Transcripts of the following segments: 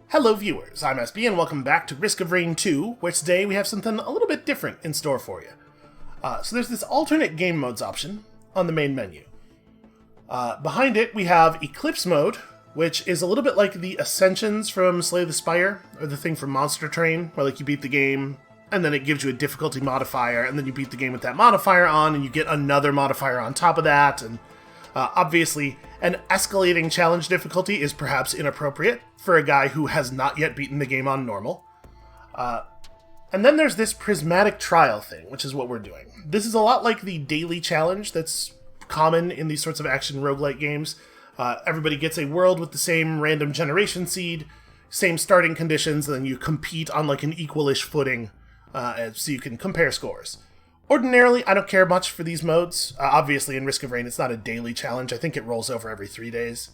Hello viewers, I'm SB and welcome back to Risk of Rain 2, where today we have something a little bit different in store for you. So there's this alternate game modes option on the main menu. Behind it we have Eclipse mode, which is a little bit like the Ascensions from Slay the Spire, or the thing from Monster Train, where like you beat the game, and then it gives you a difficulty modifier, and then you beat the game with that modifier on, and you get another modifier on top of that, and obviously an escalating challenge difficulty is perhaps inappropriate for a guy who has not yet beaten the game on normal. And then there's this prismatic trial thing, which is what we're doing. This is a lot like the daily challenge that's common in these sorts of action roguelike games. Everybody gets a world with the same random generation seed, same starting conditions, and then you compete on like an equalish footing so you can compare scores. Ordinarily, I don't care much for these modes. Obviously, in Risk of Rain, it's not a daily challenge. I think it rolls over every 3 days.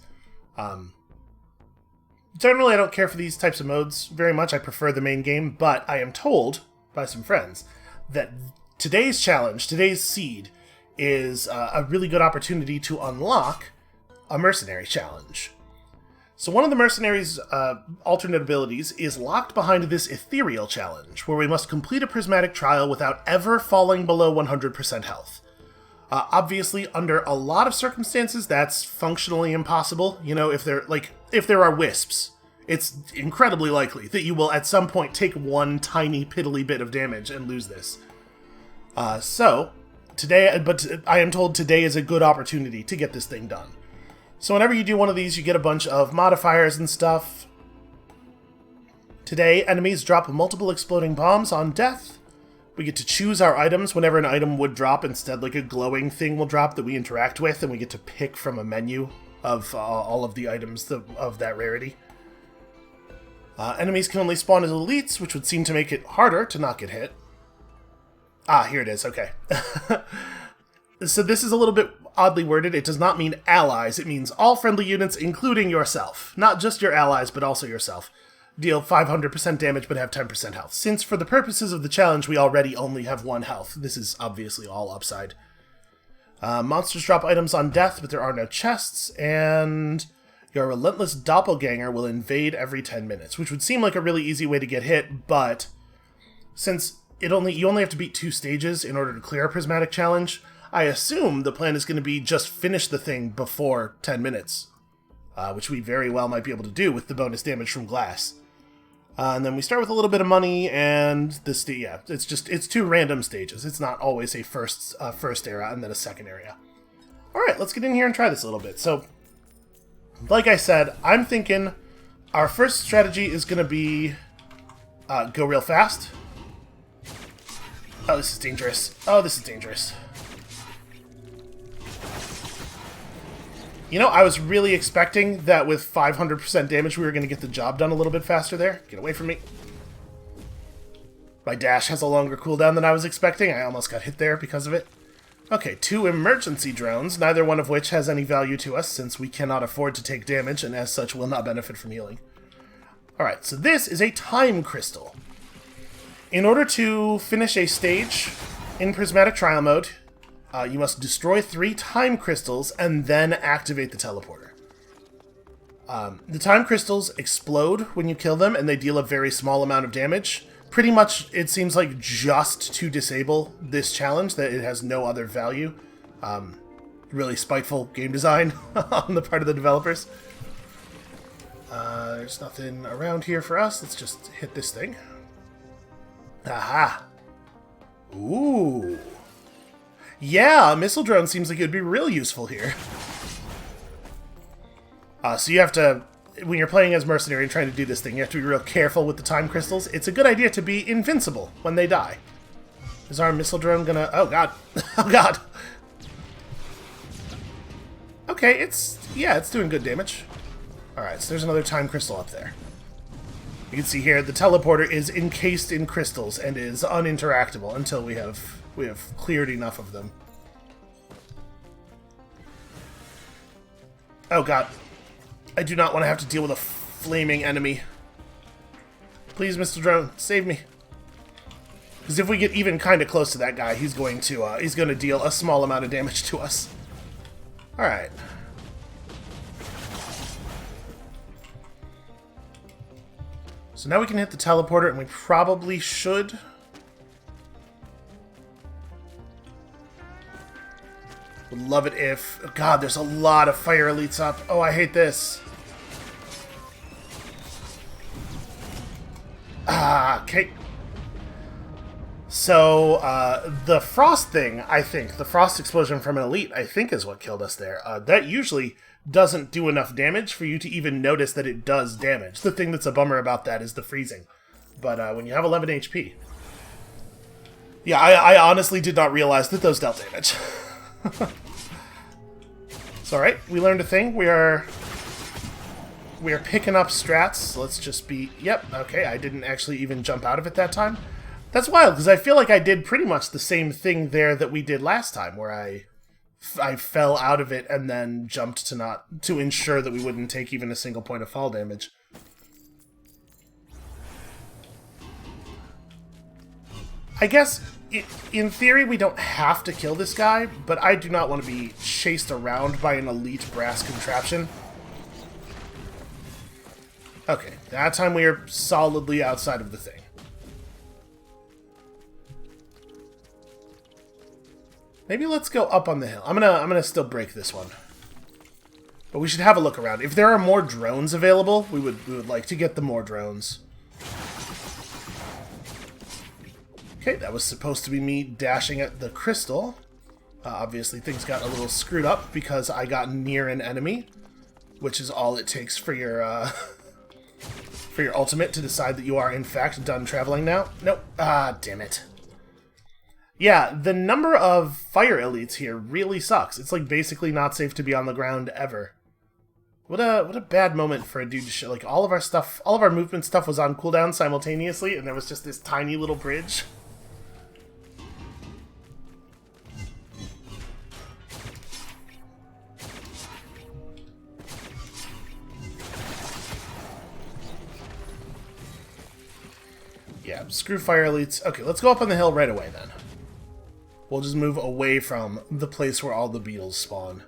Generally, I don't care for these types of modes very much. I prefer the main game, but I am told by some friends that today's challenge, today's seed, is a really good opportunity to unlock a mercenary challenge. So one of the mercenaries' alternate abilities is locked behind this Ethereal challenge, where we must complete a prismatic trial without ever falling below 100% health. Obviously, under a lot of circumstances, that's functionally impossible. You know, if there are wisps, it's incredibly likely that you will at some point take one tiny piddly bit of damage and lose this. But I am told today is a good opportunity to get this thing done. So whenever you do one of these, you get a bunch of modifiers and stuff. Today, enemies drop multiple exploding bombs on death. We get to choose our items whenever an item would drop. Instead, like a glowing thing will drop that we interact with, and we get to pick from a menu of all of the items of that rarity. Enemies can only spawn as elites, which would seem to make it harder to not get hit. Ah, here it is, okay. So this is a little bit oddly worded. It does not mean allies, it means all friendly units, including yourself. Not just your allies, but also yourself. Deal 500% damage, but have 10% health. Since for the purposes of the challenge, we already only have 1 health. This is obviously all upside. Monsters drop items on death, but there are no chests, and your relentless doppelganger will invade every 10 minutes, which would seem like a really easy way to get hit, but since you only have to beat 2 stages in order to clear a prismatic challenge, I assume the plan is going to be just finish the thing before 10 minutes, which we very well might be able to do with the bonus damage from glass. And then we start with a little bit of money, and it's 2 random stages. It's not always a first area and then a second area. Alright, let's get in here and try this a little bit. So, like I said, I'm thinking our first strategy is going to be go real fast. Oh, this is dangerous. Oh, this is dangerous. You know, I was really expecting that with 500% damage we were going to get the job done a little bit faster there. Get away from me. My dash has a longer cooldown than I was expecting. I almost got hit there because of it. Okay, 2 emergency drones, neither one of which has any value to us since we cannot afford to take damage and as such will not benefit from healing. Alright, so this is a time crystal. In order to finish a stage in prismatic trial mode, you must destroy 3 time crystals and then activate the teleporter. The time crystals explode when you kill them, and they deal a very small amount of damage. Pretty much, it seems like just to disable this challenge, that it has no other value. Really spiteful game design on the part of the developers. There's nothing around here for us. Let's just hit this thing. Aha! Ooh! Yeah, a missile drone seems like it would be real useful here. So you have to, when you're playing as mercenary and trying to do this thing, you have to be real careful with the time crystals. It's a good idea to be invincible when they die. Is our missile drone gonna... Oh, God. Oh, God. Okay, it's doing good damage. Alright, so there's another time crystal up there. You can see here, the teleporter is encased in crystals and is uninteractable until we have cleared enough of them. Oh god. I do not want to have to deal with a flaming enemy. Please, Mr. Drone, save me. Because if we get even kind of close to that guy, he's going to deal a small amount of damage to us. Alright. So now we can hit the teleporter, and we probably should. Would love it if... Oh God, there's a lot of fire elites up. Oh, I hate this. Ah, okay. So, the frost thing, I think, the frost explosion from an elite, I think is what killed us there. That usually doesn't do enough damage for you to even notice that it does damage. The thing that's a bummer about that is the freezing. But when you have 11 HP... Yeah, I honestly did not realize that those dealt damage. It's alright, we learned a thing. We are picking up strats. So let's just be... Yep, okay, I didn't actually even jump out of it that time. That's wild, because I feel like I did pretty much the same thing there that we did last time, where I fell out of it and then jumped to ensure that we wouldn't take even a single point of fall damage. I guess, in theory, we don't have to kill this guy, but I do not want to be chased around by an elite brass contraption. Okay, that time we are solidly outside of the thing. Maybe let's go up on the hill. I'm gonna still break this one. But we should have a look around. If there are more drones available, we would like to get the more drones. Okay, that was supposed to be me dashing at the crystal. Obviously, things got a little screwed up because I got near an enemy, which is all it takes for your for your ultimate to decide that you are in fact done traveling now. Nope. Ah, damn it. Yeah, the number of fire elites here really sucks. It's like basically not safe to be on the ground ever. What a bad moment for a dude to show. Like all of our movement stuff was on cooldown simultaneously, and there was just this tiny little bridge. Yeah, screw fire elites. Okay, let's go up on the hill right away then. We'll just move away from the place where all the beetles spawn.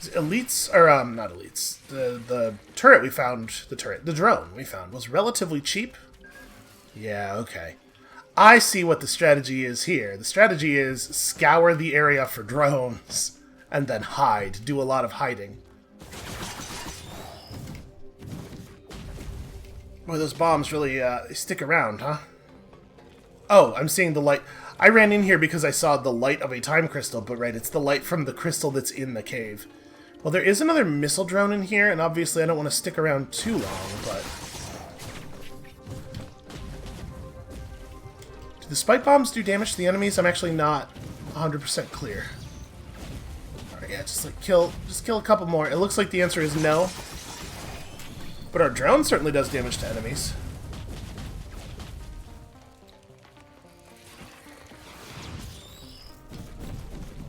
Elites, or not elites. The turret we found, the drone we found was relatively cheap. Yeah, okay. I see what the strategy is here. The strategy is scour the area for drones and then hide. Do a lot of hiding. Boy, those bombs really they stick around, huh? Oh, I'm seeing the light. I ran in here because I saw the light of a time crystal, but right, it's the light from the crystal that's in the cave. Well, there is another missile drone in here, and obviously I don't want to stick around too long, but... Do the spike bombs do damage to the enemies? I'm actually not 100% clear. Alright, yeah, just kill a couple more. It looks like the answer is no. But our drone certainly does damage to enemies.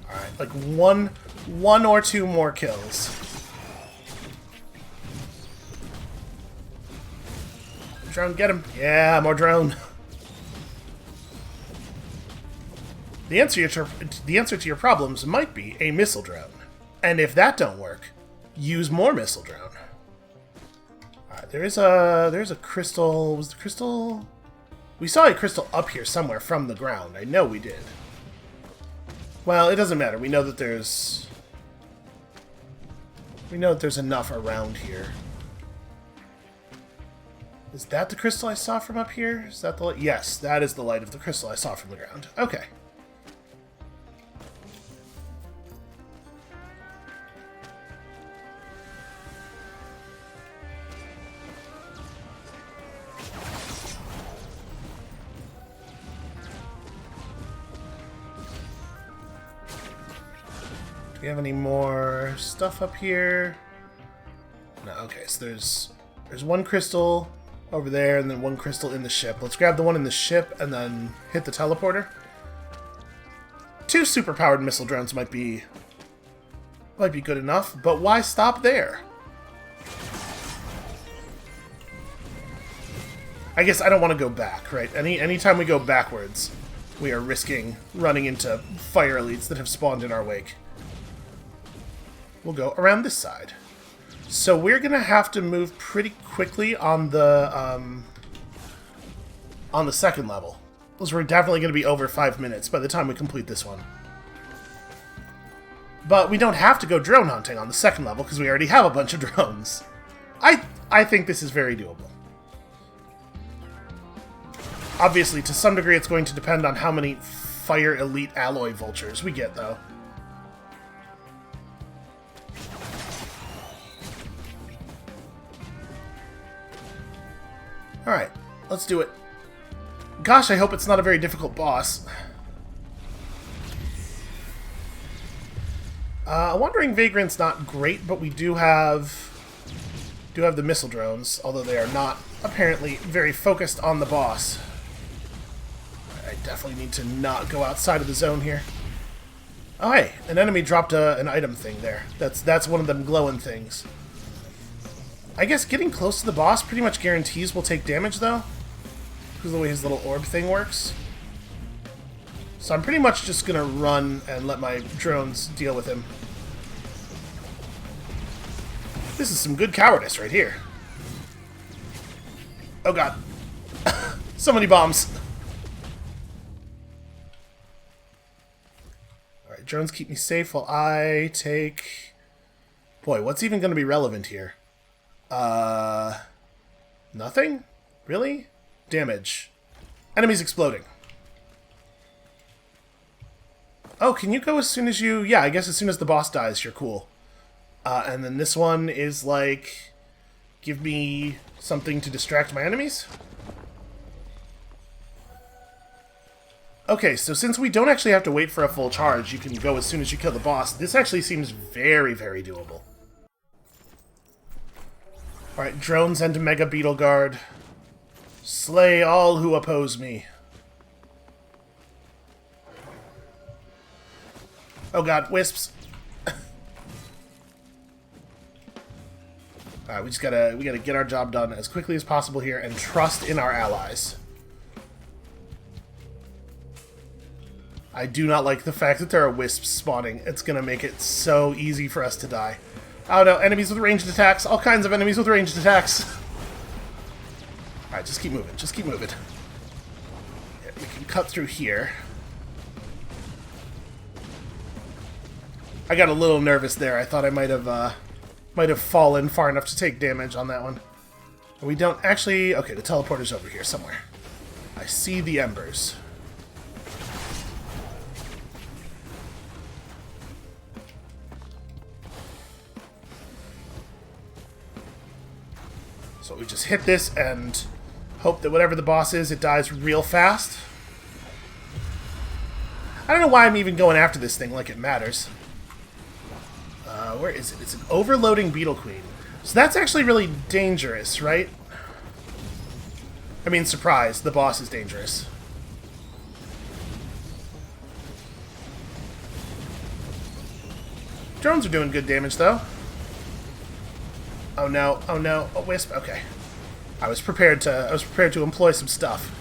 Alright, like one or two more kills. Drone, get him. Yeah, more drone. The answer to your problems might be a missile drone. And if that don't work, use more missile drone. There's a crystal. Was the crystal? We saw a crystal up here somewhere from the ground. I know we did. Well, it doesn't matter. We know that there's enough around here. Is that the crystal I saw from up here? Is that the light? Yes, that is the light of the crystal I saw from the ground. Okay. Do we have any more stuff up here? No, okay, so there's one crystal over there and then one crystal in the ship. Let's grab the one in the ship and then hit the teleporter. 2 superpowered missile drones might be good enough, but why stop there? I guess I don't want to go back, right? Anytime we go backwards, we are risking running into fire elites that have spawned in our wake. We'll go around this side. So we're gonna have to move pretty quickly on the second level, because we're definitely gonna be over 5 minutes by the time we complete this one. But we don't have to go drone hunting on the second level because we already have a bunch of drones. I think this is very doable. Obviously, to some degree, it's going to depend on how many Fire Elite Alloy Vultures we get, though. Alright, let's do it. Gosh, I hope it's not a very difficult boss. Wandering Vagrant's not great, but we do have the missile drones, although they are not apparently very focused on the boss. I definitely need to not go outside of the zone here. Oh hey, an enemy dropped an item thing there. That's one of them glowing things. I guess getting close to the boss pretty much guarantees we'll take damage, though, because of the way his little orb thing works. So I'm pretty much just gonna run and let my drones deal with him. This is some good cowardice right here. Oh god. So many bombs. Alright, drones keep me safe while I take... Boy, what's even going to be relevant here? Nothing? Really? Damage. Enemies exploding. Oh, can you go as soon as you... Yeah, I guess as soon as the boss dies, you're cool. And then this one is like... Give me something to distract my enemies? Okay, so since we don't actually have to wait for a full charge, you can go as soon as you kill the boss. This actually seems very, very doable. Alright, drones and Mega Beetle Guard. Slay all who oppose me. Oh god, wisps. Alright, we gotta get our job done as quickly as possible here and trust in our allies. I do not like the fact that there are wisps spawning. It's gonna make it so easy for us to die. Oh no, enemies with ranged attacks. All kinds of enemies with ranged attacks. Alright, just keep moving. Just keep moving. Yeah, we can cut through here. I got a little nervous there. I thought I might have fallen far enough to take damage on that one. We don't actually... Okay, the teleporter's over here somewhere. I see the embers. So we just hit this and hope that whatever the boss is, it dies real fast. I don't know why I'm even going after this thing like it matters. Where is it? It's an overloading Beetle Queen. So that's actually really dangerous, right? I mean, surprise, the boss is dangerous. Drones are doing good damage, though. Oh no, oh no, a wisp, okay. I was prepared to employ some stuff.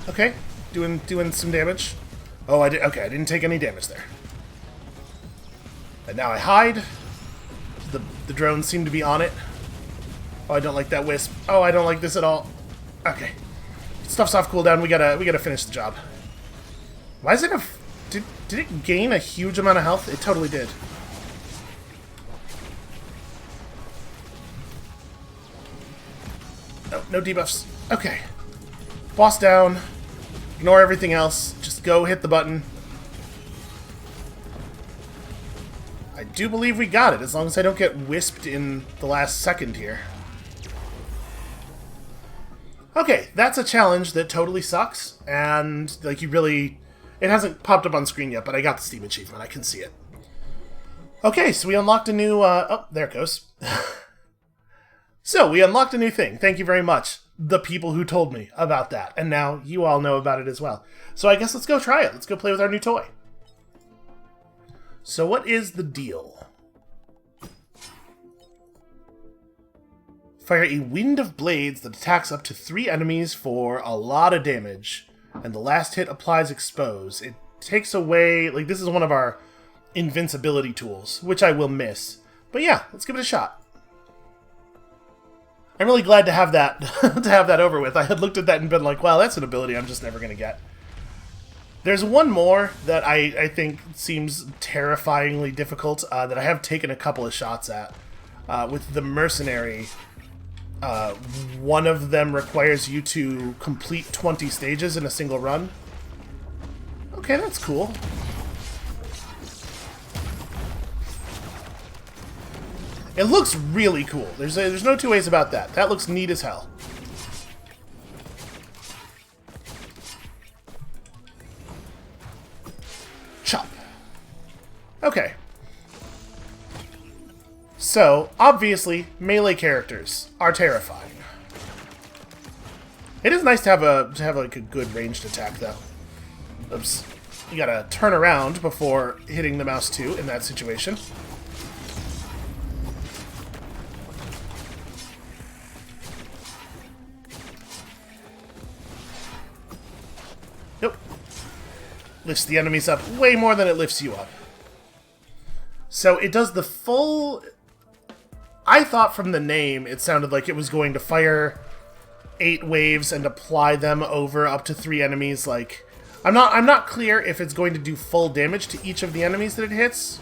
Okay, doing some damage. Oh, I didn't take any damage there. And now I hide. The drones seem to be on it. Oh, I don't like that wisp. Oh, I don't like this at all. Okay. Stuff's off cooldown. We gotta finish the job. Why is it a... Did it gain a huge amount of health? It totally did. No, no debuffs. Okay. Boss down. Ignore everything else. Just go hit the button. I do believe we got it, as long as I don't get wisped in the last second here. Okay, that's a challenge that totally sucks, and, like, you really... It hasn't popped up on screen yet, but I got the Steam achievement. I can see it. Okay, so we unlocked a new... oh, there it goes. So, we unlocked a new thing. Thank you very much, the people who told me about that. And now you all know about it as well. So I guess let's go try it. Let's go play with our new toy. So what is the deal? Fire a wind of blades that attacks up to 3 enemies for a lot of damage. and the last hit applies expose. It takes away, like, this is one of our invincibility tools, which I will miss. But yeah, let's give it a shot. I'm really glad to have that to have that over with. I had looked at that and been like, wow, that's an ability I'm just never going to get. There's one more that I think seems terrifyingly difficult that I have taken a couple of shots at. With the mercenary, one of them requires you to complete 20 stages in a single run. Okay, that's cool. It looks really cool. There's no two ways about that. That looks neat as hell. Chop. Okay. So, obviously, melee characters are terrifying. It is nice to have like a good ranged attack, though. Oops. You gotta turn around before hitting the mouse too in that situation. Nope. Lifts the enemies up way more than it lifts you up. So it does the full... I thought from the name it sounded like it was going to fire 8 waves and apply them over up to 3 enemies. Like, I'm not clear if it's going to do full damage to each of the enemies that it hits,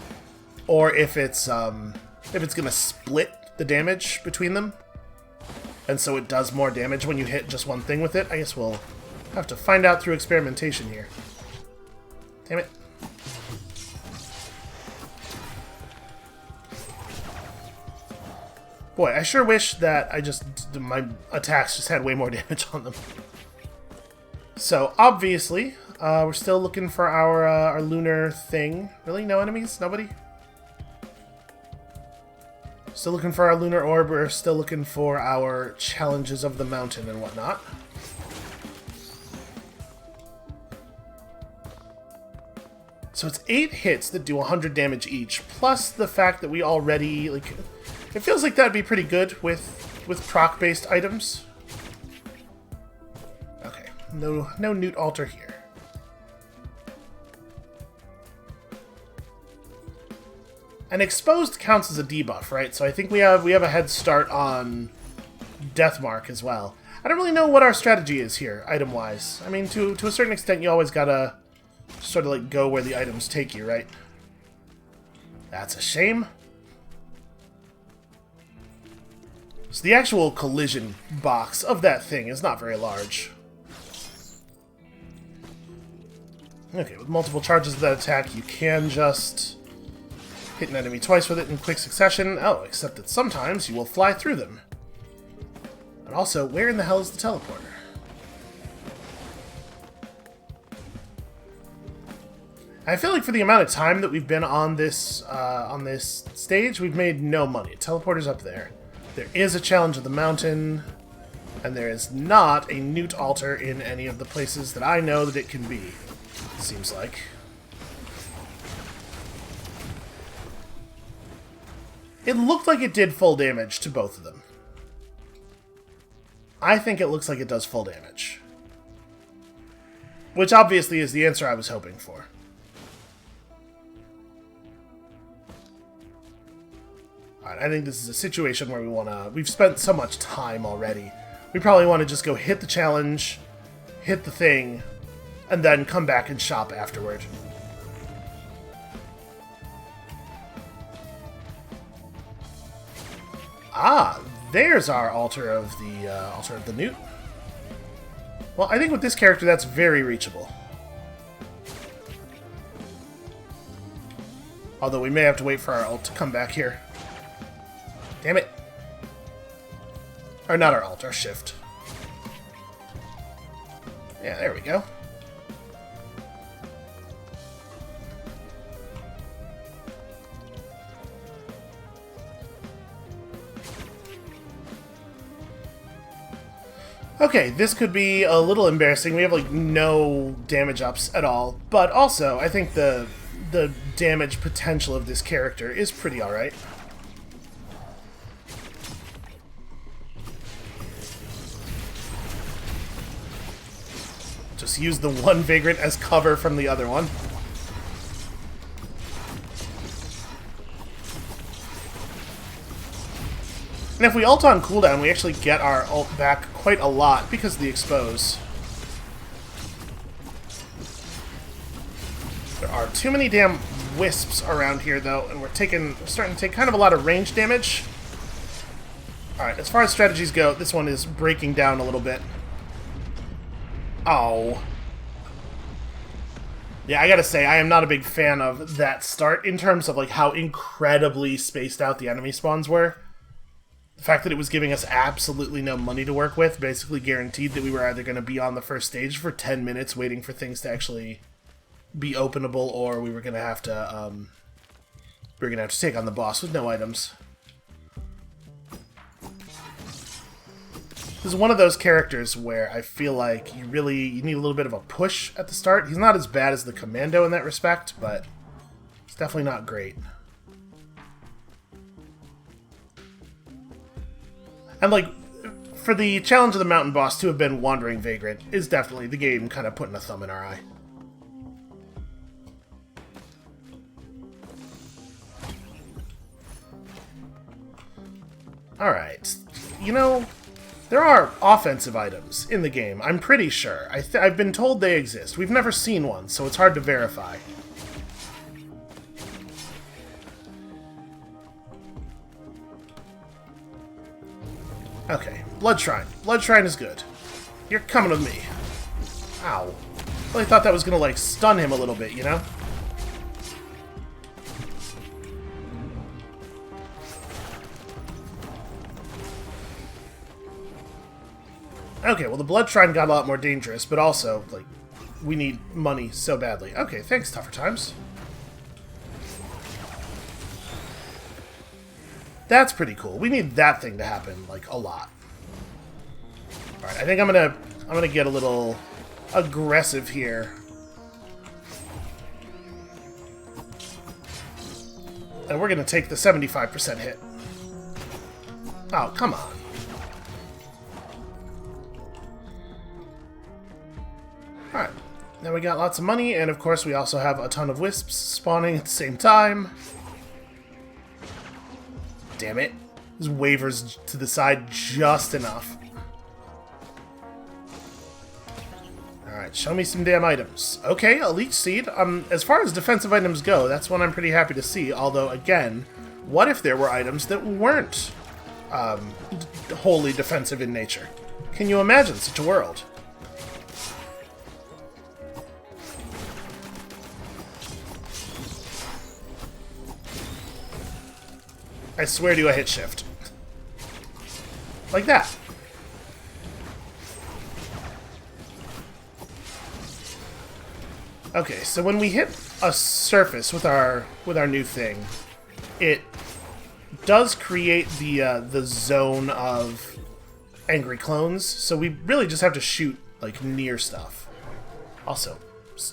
or if it's gonna split the damage between them, and so it does more damage when you hit just one thing with it. I guess we'll have to find out through experimentation here. Damn it. Boy, I sure wish that my attacks just had way more damage on them. So, obviously, we're still looking for our lunar thing. Really? No enemies? Nobody? Still looking for our lunar orb. We're still looking for our challenges of the mountain and whatnot. So it's 8 hits that do 100 damage each, plus the fact that we already, like... It feels like that'd be pretty good with proc-based items. Okay, no Newt altar here. And exposed counts as a debuff, right? So I think we have a head start on Deathmark as well. I don't really know what our strategy is here, item-wise. I mean, to a certain extent, you always gotta sort of like go where the items take you, right? That's a shame. So the actual collision box of that thing is not very large. Okay, with multiple charges of that attack, you can just hit an enemy twice with it in quick succession. Oh, except that sometimes you will fly through them. And also, where in the hell is the teleporter? I feel like for the amount of time that we've been on this stage, we've made no money. Teleporter's up there. There is a challenge of the mountain, and there is not a Newt altar in any of the places that I know that it can be, it seems like. It looked like it did full damage to both of them. I think it looks like it does full damage. Which obviously is the answer I was hoping for. Alright, I think this is a situation where we've spent so much time already. We probably want to just go hit the challenge, hit the thing, and then come back and shop afterward. Ah, there's our altar of the Newt. Well, I think with this character that's very reachable. Although we may have to wait for our ult to come back here. Damn it. Or not our ult, our shift. Yeah, there we go. Okay, this could be a little embarrassing. We have, like, no damage ups at all. But also, I think the damage potential of this character is pretty alright. Just use the one Vagrant as cover from the other one. And if we ult on cooldown, we actually get our ult back quite a lot because of the expose. There are too many damn wisps around here, though, and we're starting to take kind of a lot of range damage. Alright, as far as strategies go, this one is breaking down a little bit. Oh. Yeah, I gotta say, I am not a big fan of that start in terms of like how incredibly spaced out the enemy spawns were. The fact that it was giving us absolutely no money to work with basically guaranteed that we were either going to be on the first stage for 10 minutes waiting for things to actually be openable, or we were going to have to take on the boss with no items. This is one of those characters where I feel like you need a little bit of a push at the start. He's not as bad as the Commando in that respect, but it's definitely not great. And, like, for the challenge of the mountain boss to have been Wandering Vagrant is definitely the game kind of putting a thumb in our eye. Alright. You know, there are offensive items in the game, I'm pretty sure. I've been told they exist. We've never seen one, so it's hard to verify. Okay, Blood Shrine. Blood Shrine is good. You're coming with me. Ow. Really thought that was gonna, like, stun him a little bit, you know? Okay, well, the Blood Shrine got a lot more dangerous, but also, like, we need money so badly. Okay, thanks, Tougher Times. That's pretty cool. We need that thing to happen, like, a lot. Alright, I think I'm gonna get a little aggressive here. And we're gonna take the 75% hit. Oh, come on. Alright, now we got lots of money, and of course we also have a ton of wisps spawning at the same time. Damn it. This wavers to the side just enough. Alright, show me some damn items. Okay, a Leech Seed. As far as defensive items go, that's one I'm pretty happy to see. Although, again, what if there were items that weren't wholly defensive in nature? Can you imagine such a world? I swear to you, I hit shift. Like that. Okay, so when we hit a surface with our new thing, it does create the zone of angry clones, so we really just have to shoot, like, near stuff. Also,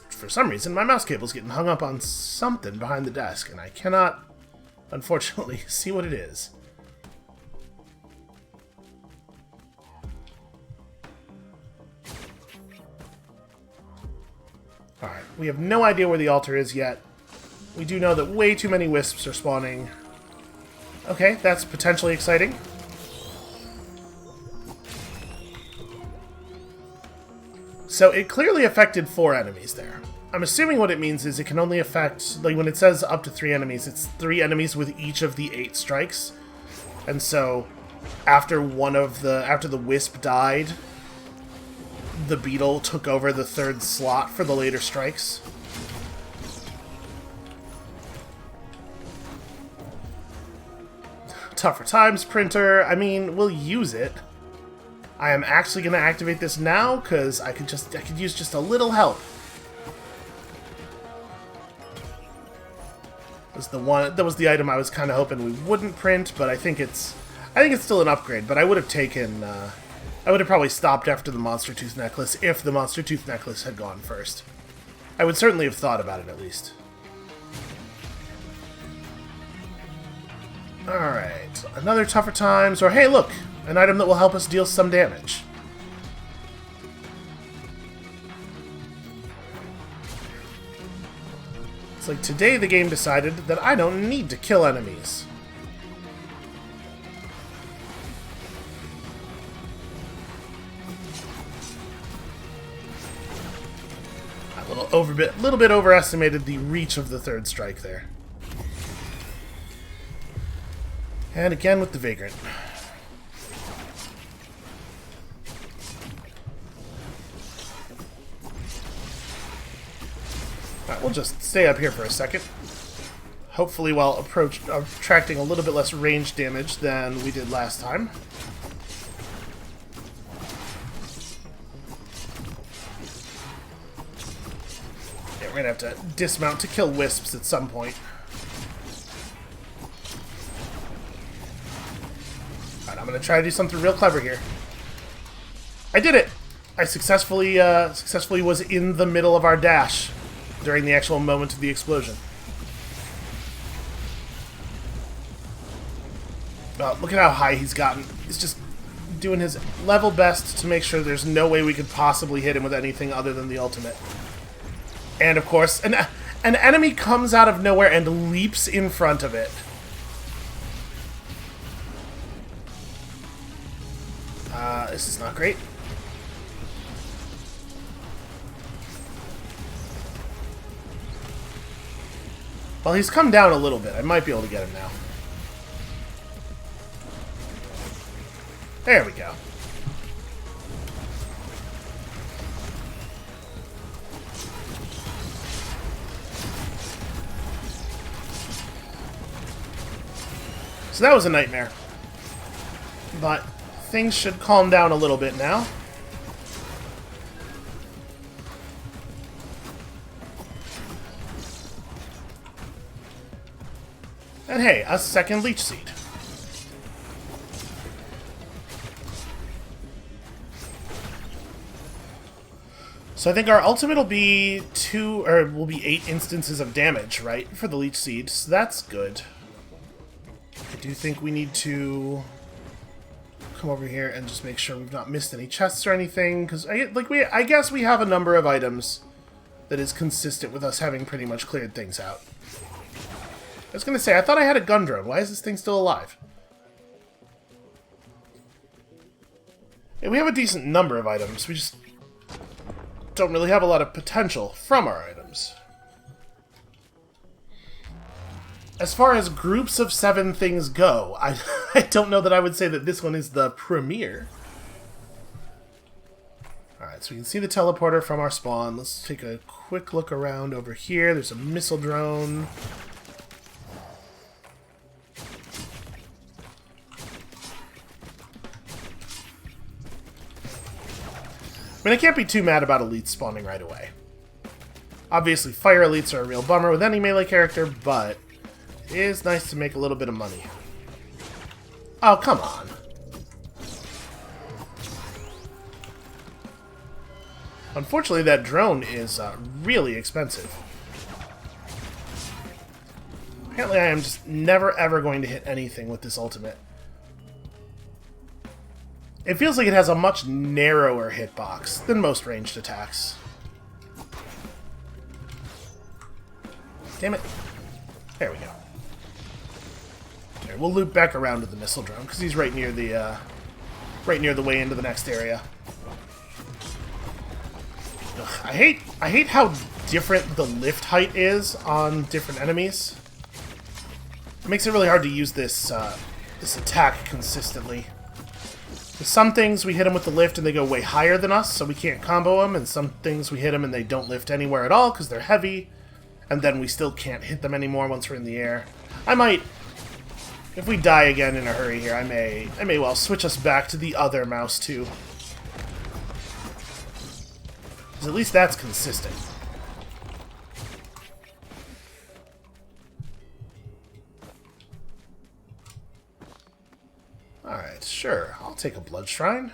for some reason, my mouse cable's getting hung up on something behind the desk, and I cannot, unfortunately, see what it is. Alright, we have no idea where the altar is yet. We do know that way too many wisps are spawning. Okay, that's potentially exciting. So it clearly affected 4 enemies there. I'm assuming what it means is it can only affect, like when it says up to 3 enemies, it's 3 enemies with each of the 8 strikes. And so after the wisp died, the beetle took over the 3rd slot for the later strikes. Tougher Times printer. I mean, we'll use it. I am actually going to activate this now because I could use just a little help. That was the item I was kind of hoping we wouldn't print, but I think it's still an upgrade. But I would have taken, I would have probably stopped after the Monster Tooth Necklace if the Monster Tooth Necklace had gone first. I would certainly have thought about it at least. Alright, another Tougher Times, or hey look, an item that will help us deal some damage. It's like today the game decided that I don't need to kill enemies. A little bit overestimated the reach of the third strike there. And again with the Vagrant. Alright, we'll just stay up here for a second. Hopefully while attracting a little bit less range damage than we did last time. Yeah, we're gonna have to dismount to kill wisps at some point. Alright, I'm gonna try to do something real clever here. I did it! I successfully was in the middle of our dash during the actual moment of the explosion. Look at how high he's gotten. He's just doing his level best to make sure there's no way we could possibly hit him with anything other than the ultimate. And of course, an enemy comes out of nowhere and leaps in front of it. This is not great. Well, he's come down a little bit. I might be able to get him now. There we go. So that was a nightmare. But things should calm down a little bit now. And hey, a second leech seed. So I think our ultimate will be 8 instances of damage, right? For the leech seed. So that's good. I do think we need to come over here and just make sure we've not missed any chests or anything, because I guess we have a number of items that is consistent with us having pretty much cleared things out. I was gonna say, I thought I had a gun drone. Why is this thing still alive? Yeah, we have a decent number of items. We just don't really have a lot of potential from our items. As far as groups of 7 things go, I don't know that I would say that this one is the premier. Alright, so we can see the teleporter from our spawn. Let's take a quick look around over here. There's a missile drone. I mean, I can't be too mad about elites spawning right away. Obviously, fire elites are a real bummer with any melee character, but it is nice to make a little bit of money. Oh, come on. Unfortunately, that drone is really expensive. Apparently, I am just never ever going to hit anything with this ultimate. It feels like it has a much narrower hitbox than most ranged attacks. Damn it. There we go. Okay, we'll loop back around to the missile drone, because he's right near the way into the next area. Ugh, I hate how different the lift height is on different enemies. It makes it really hard to use this attack consistently. Some things we hit them with the lift and they go way higher than us, so we can't combo them, and some things we hit them and they don't lift anywhere at all because they're heavy, and then we still can't hit them anymore once we're in the air. I might, if we die again in a hurry here, I may well switch us back to the other mouse too. Because at least that's consistent. Alright, sure. I'll take a blood shrine.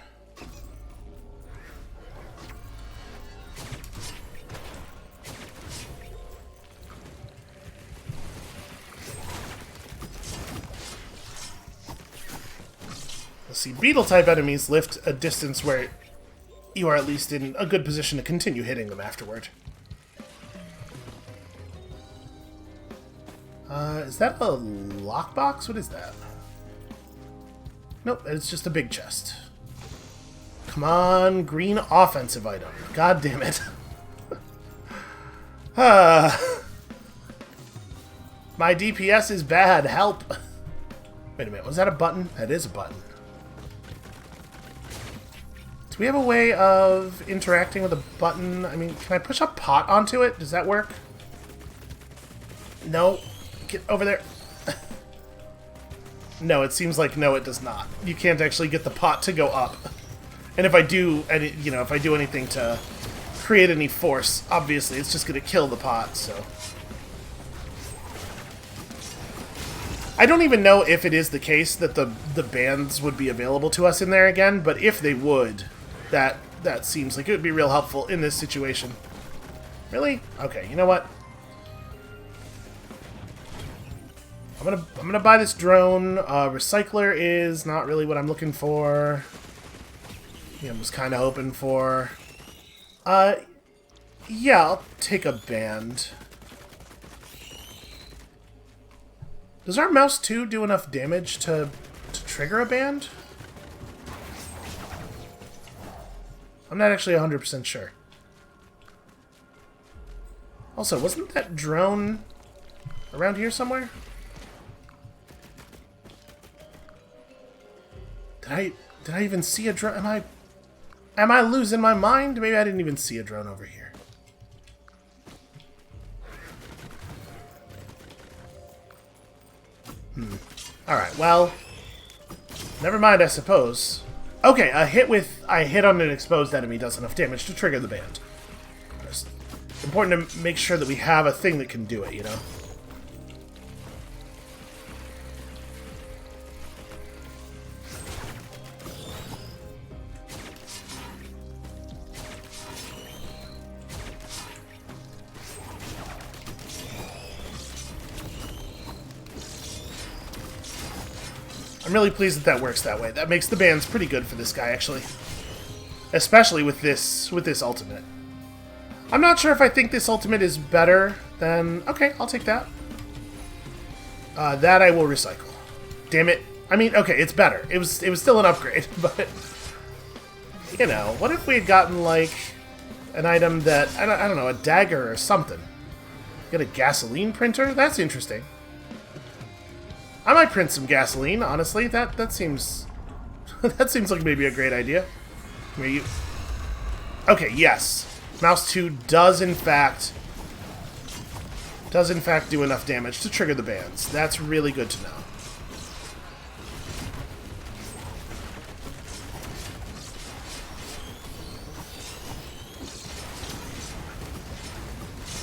Let's see, beetle-type enemies lift a distance where you are at least in a good position to continue hitting them afterward. Is that a lockbox? What is that? Nope, it's just a big chest. Come on, green offensive item. God damn it. My DPS is bad. Help. Wait a minute. Was that a button? That is a button. Do we have a way of interacting with a button? I mean, can I push a pot onto it? Does that work? No. Get over there. No, it seems like no, it does not. You can't actually get the pot to go up. And if I do, if I do anything to create any force, obviously it's just going to kill the pot, so... I don't even know if it is the case that the bands would be available to us in there again, but if they would, that seems like it would be real helpful in this situation. Really? Okay, you know what? I'm gonna buy this drone. Recycler is not really what I'm looking for. I was kind of hoping for. Yeah, I'll take a band. Does our mouse 2 do enough damage to trigger a band? I'm not actually 100% sure. Also, wasn't that drone around here somewhere? Did I even see a drone? Am I losing my mind? Maybe I didn't even see a drone over here. Alright, well, never mind, I suppose. Okay, a hit on an exposed enemy does enough damage to trigger the band. It's important to make sure that we have a thing that can do it, you know? I'm really pleased that that works that way. That makes the bands pretty good for this guy, actually. Especially with this ultimate. I'm not sure if I think this ultimate is better than... Okay, I'll take that. That I will recycle. Damn it. I mean, okay, it's better. It was still an upgrade, but... You know, what if we had gotten, like, an item that... I don't know, a dagger or something. Get a gasoline printer? That's interesting. I might print some gasoline, honestly. That seems... that seems like maybe a great idea. Okay, yes. Mouse 2 does in fact do enough damage to trigger the bands. That's really good to know.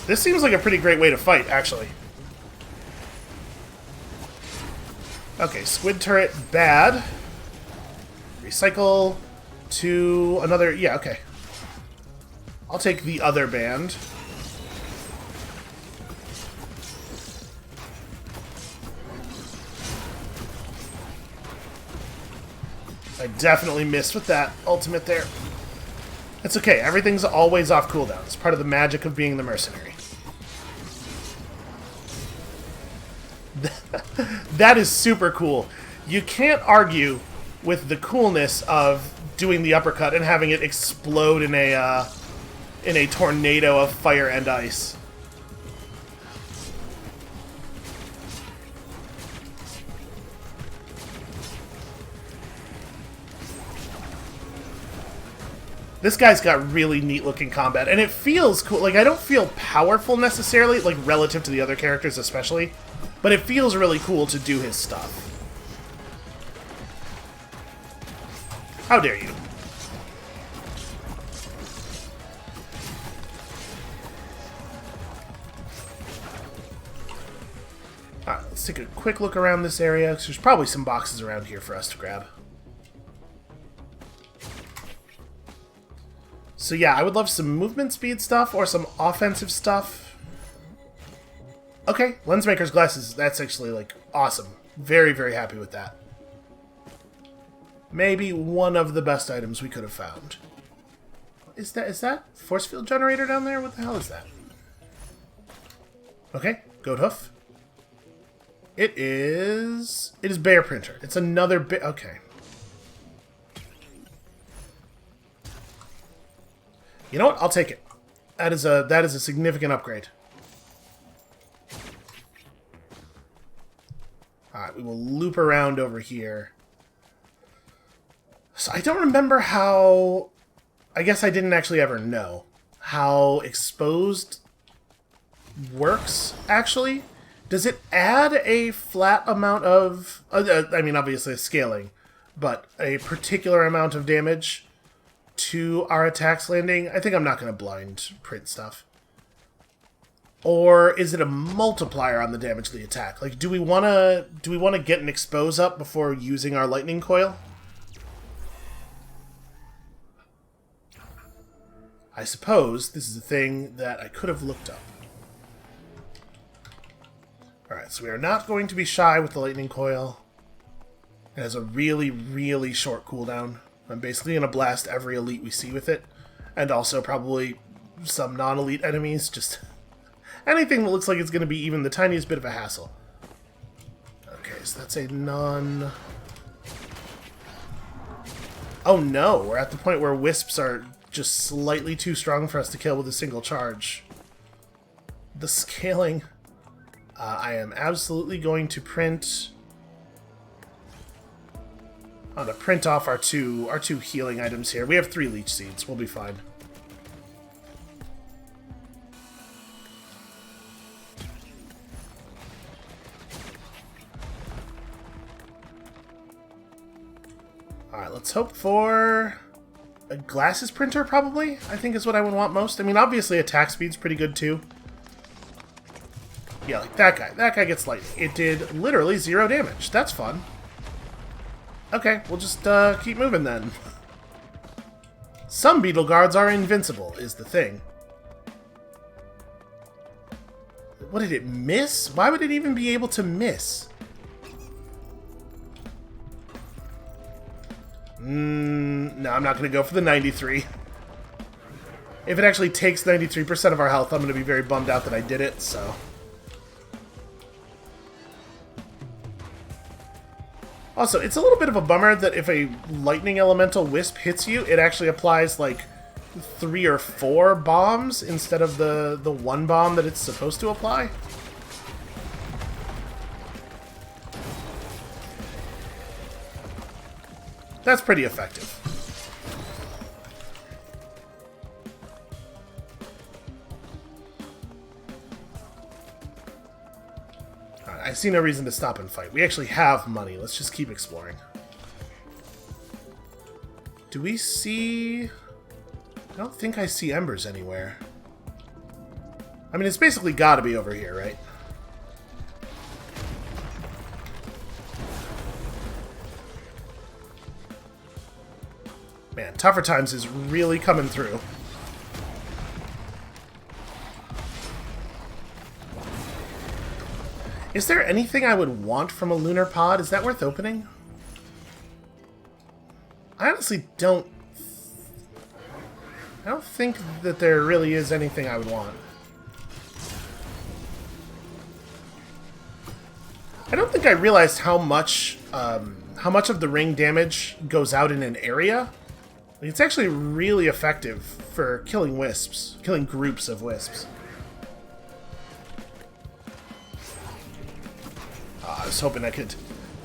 This seems like a pretty great way to fight, actually. Okay, squid turret, bad. Recycle to another... Yeah, okay. I'll take the other band. I definitely missed with that ultimate there. It's okay, everything's always off cooldown. It's part of the magic of being the mercenary. That is super cool. You can't argue with the coolness of doing the uppercut and having it explode in a tornado of fire and ice. This guy's got really neat looking combat, and it feels cool. Like, I don't feel powerful necessarily, like relative to the other characters especially, but it feels really cool to do his stuff. How dare you? Alright, let's take a quick look around this area, because there's probably some boxes around here for us to grab. So yeah, I would love some movement speed stuff or some offensive stuff. Okay, Lensmaker's glasses, that's actually, like, awesome. Very, very happy with that. Maybe one of the best items we could have found. Is that force field generator down there? What the hell is that? Okay, goat hoof. It is Bear Printer. It's another okay. You know what? I'll take it. That is a significant upgrade. Alright, we will loop around over here. So I don't remember how... I guess I didn't actually ever know how exposed works, actually. Does it add a flat amount of... I mean, obviously scaling, but a particular amount of damage to our attacks landing? I think I'm not going to blind print stuff. Or is it a multiplier on the damage of the attack? Like, do we want to get an expose up before using our lightning coil? I suppose this is a thing that I could have looked up. Alright, so we are not going to be shy with the lightning coil. It has a really, really short cooldown. I'm basically going to blast every elite we see with it. And also probably some non-elite enemies. Just anything that looks like it's going to be even the tiniest bit of a hassle. Okay, so that's a non... Oh no, we're at the point where wisps are just slightly too strong for us to kill with a single charge. The scaling... I am absolutely going to print... I'm going to print off our two healing items here. We have 3 leech seeds. We'll be fine. Alright, let's hope for a glasses printer, probably, I think is what I would want most. I mean, obviously attack speed's pretty good, too. Yeah, like that guy. That guy gets lightning. It did literally 0 damage. That's fun. Okay, we'll just keep moving then. Some beetle guards are invincible, is the thing. What did it miss? Why would it even be able to miss? No, I'm not going to go for the 93. If it actually takes 93% of our health, I'm going to be very bummed out that I did it, so... Also, it's a little bit of a bummer that if a lightning elemental wisp hits you, it actually applies like 3 or 4 bombs instead of the 1 bomb that it's supposed to apply. That's pretty effective. I see no reason to stop and fight. We actually have money. Let's just keep exploring. Do we see... I don't think I see embers anywhere. I mean, it's basically got to be over here, right? Man, Tougher Times is really coming through. Is there anything I would want from a lunar pod? Is that worth opening? I honestly don't... I don't think that there really is anything I would want. I don't think I realized how much of the ring damage goes out in an area. It's actually really effective for killing wisps, killing groups of wisps. I was hoping I could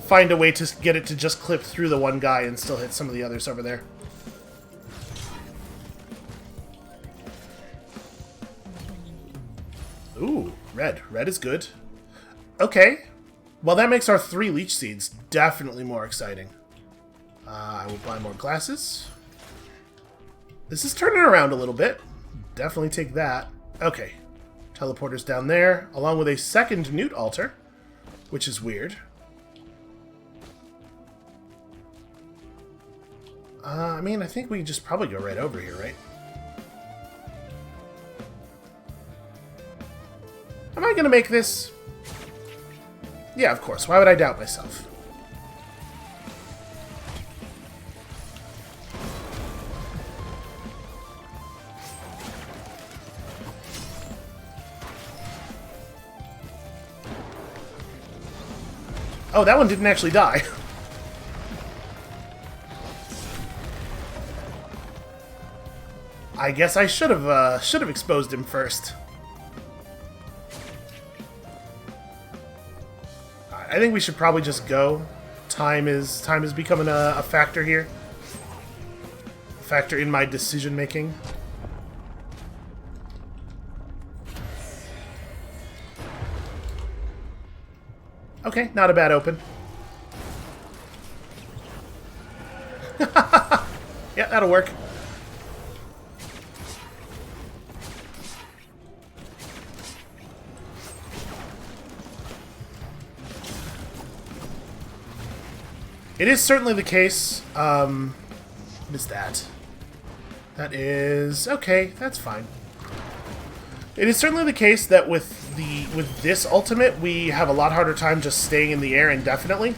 find a way to get it to just clip through the one guy and still hit some of the others over there. Ooh, red. Red is good. Okay. Well, that makes our 3 leech seeds definitely more exciting. I will buy more glasses. This is turning around a little bit. Definitely take that. Okay. Teleporter's down there, along with a second newt altar, which is weird. I mean, I think we just probably go right over here, right? Am I gonna make this? Yeah, of course. Why would I doubt myself? Oh, that one didn't actually die. I guess I should have exposed him first. I think we should probably just go. Time is becoming a factor here. A factor in my decision making. Okay, not a bad open. Yeah, that'll work. It is certainly the case. What is that? That is okay. That's fine. It is certainly the case that with this ultimate, we have a lot harder time just staying in the air indefinitely.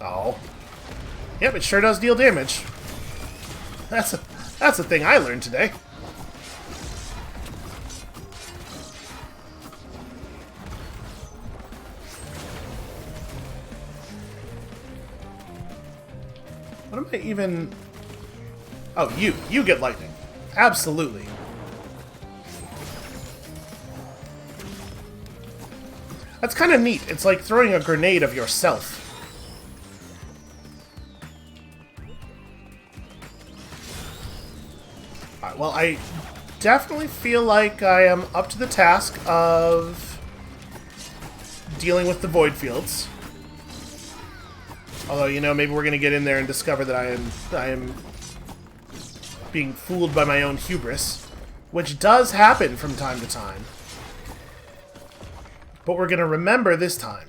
Oh, yep, it sure does deal damage. That's a thing I learned today. What am I even... Oh, you get lightning. Absolutely. That's kind of neat. It's like throwing a grenade of yourself. Alright, well, I definitely feel like I am up to the task of dealing with the void fields. Although, you know, maybe we're going to get in there and discover that I am being fooled by my own hubris, which does happen from time to time. But we're going to remember this time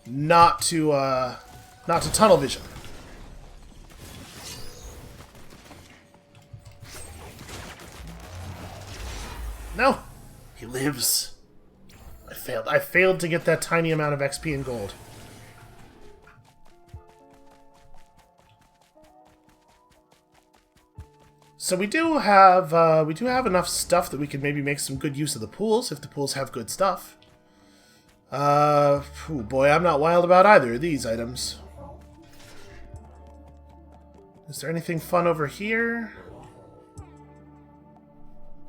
not to tunnel vision. No, he lives. I failed. I failed to get that tiny amount of XP and gold. So we do have enough stuff that we can maybe make some good use of the pools if the pools have good stuff. Oh boy, I'm not wild about either of these items. Is there anything fun over here?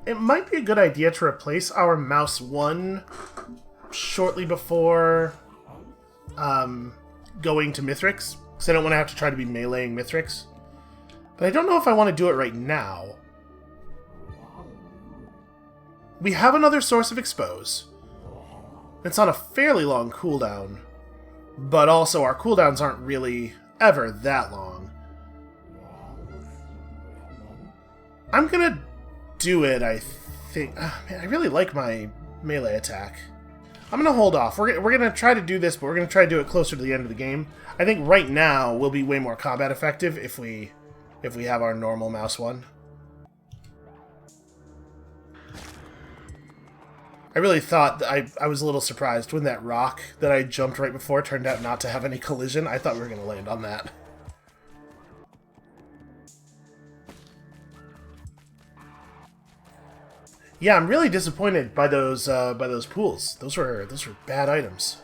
It might be a good idea to replace our mouse 1 shortly before going to Mithrix, because I don't want to have to try to be meleeing Mithrix. But I don't know if I want to do it right now. We have another source of expose. It's on a fairly long cooldown, but also our cooldowns aren't really ever that long. I'm gonna do it, I think. Man, I really like my melee attack. I'm gonna hold off. We're gonna try to do this, but we're gonna try to do it closer to the end of the game. I think right now we'll be way more combat effective if we have our normal mouse 1. I really thought that I was a little surprised when that rock that I jumped right before turned out not to have any collision. I thought we were going to land on that. Yeah, I'm really disappointed by those pools. Those were bad items.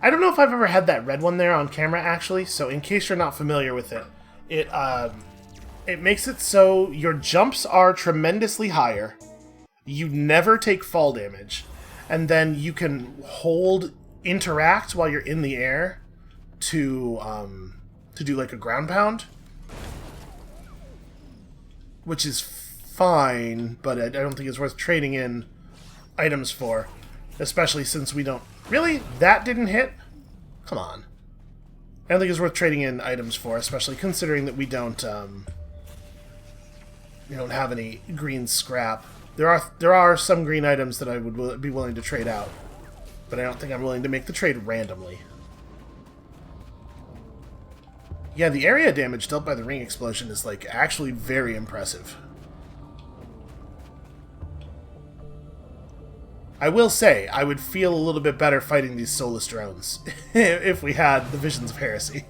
I don't know if I've ever had that red one there on camera, actually, so in case you're not familiar with it, it makes it so your jumps are tremendously higher, you never take fall damage, and then you can hold interact while you're in the air to do like a ground pound, which is fine, but I don't think it's worth trading in items for, especially since we don't... Really? That didn't hit? Come on. I don't think it's worth trading in items for, especially considering that we don't have any green scrap. There are some green items that I would be willing to trade out, but I don't think I'm willing to make the trade randomly. Yeah, the area damage dealt by the ring explosion is like actually very impressive. I will say, I would feel a little bit better fighting these soulless drones if we had the Visions of Heresy.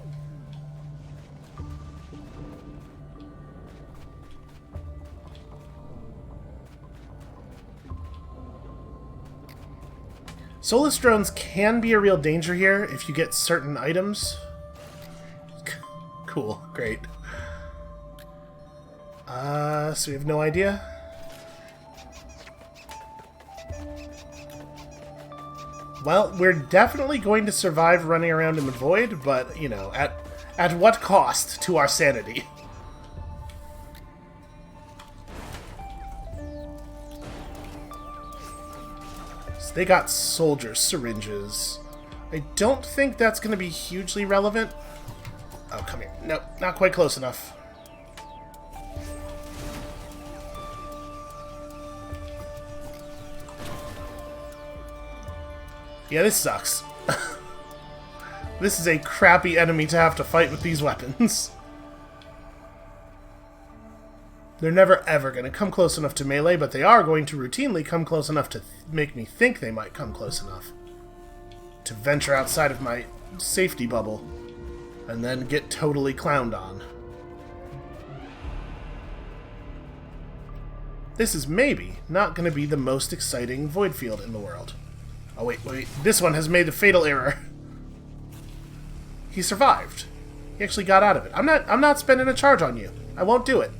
Soulless drones can be a real danger here if you get certain items. Cool, great. So we have no idea. Well, we're definitely going to survive running around in the void, but, you know, at what cost to our sanity? So they got soldier syringes. I don't think that's going to be hugely relevant. Oh, come here. Nope, not quite close enough. Yeah, this sucks. This is a crappy enemy to have to fight with these weapons. They're never ever going to come close enough to melee, but they are going to routinely come close enough to make me think they might come close enough to venture outside of my safety bubble and then get totally clowned on. This is maybe not going to be the most exciting void field in the world. Oh, wait. This one has made the fatal error. He survived. He actually got out of it. I'm not spending a charge on you. I won't do it.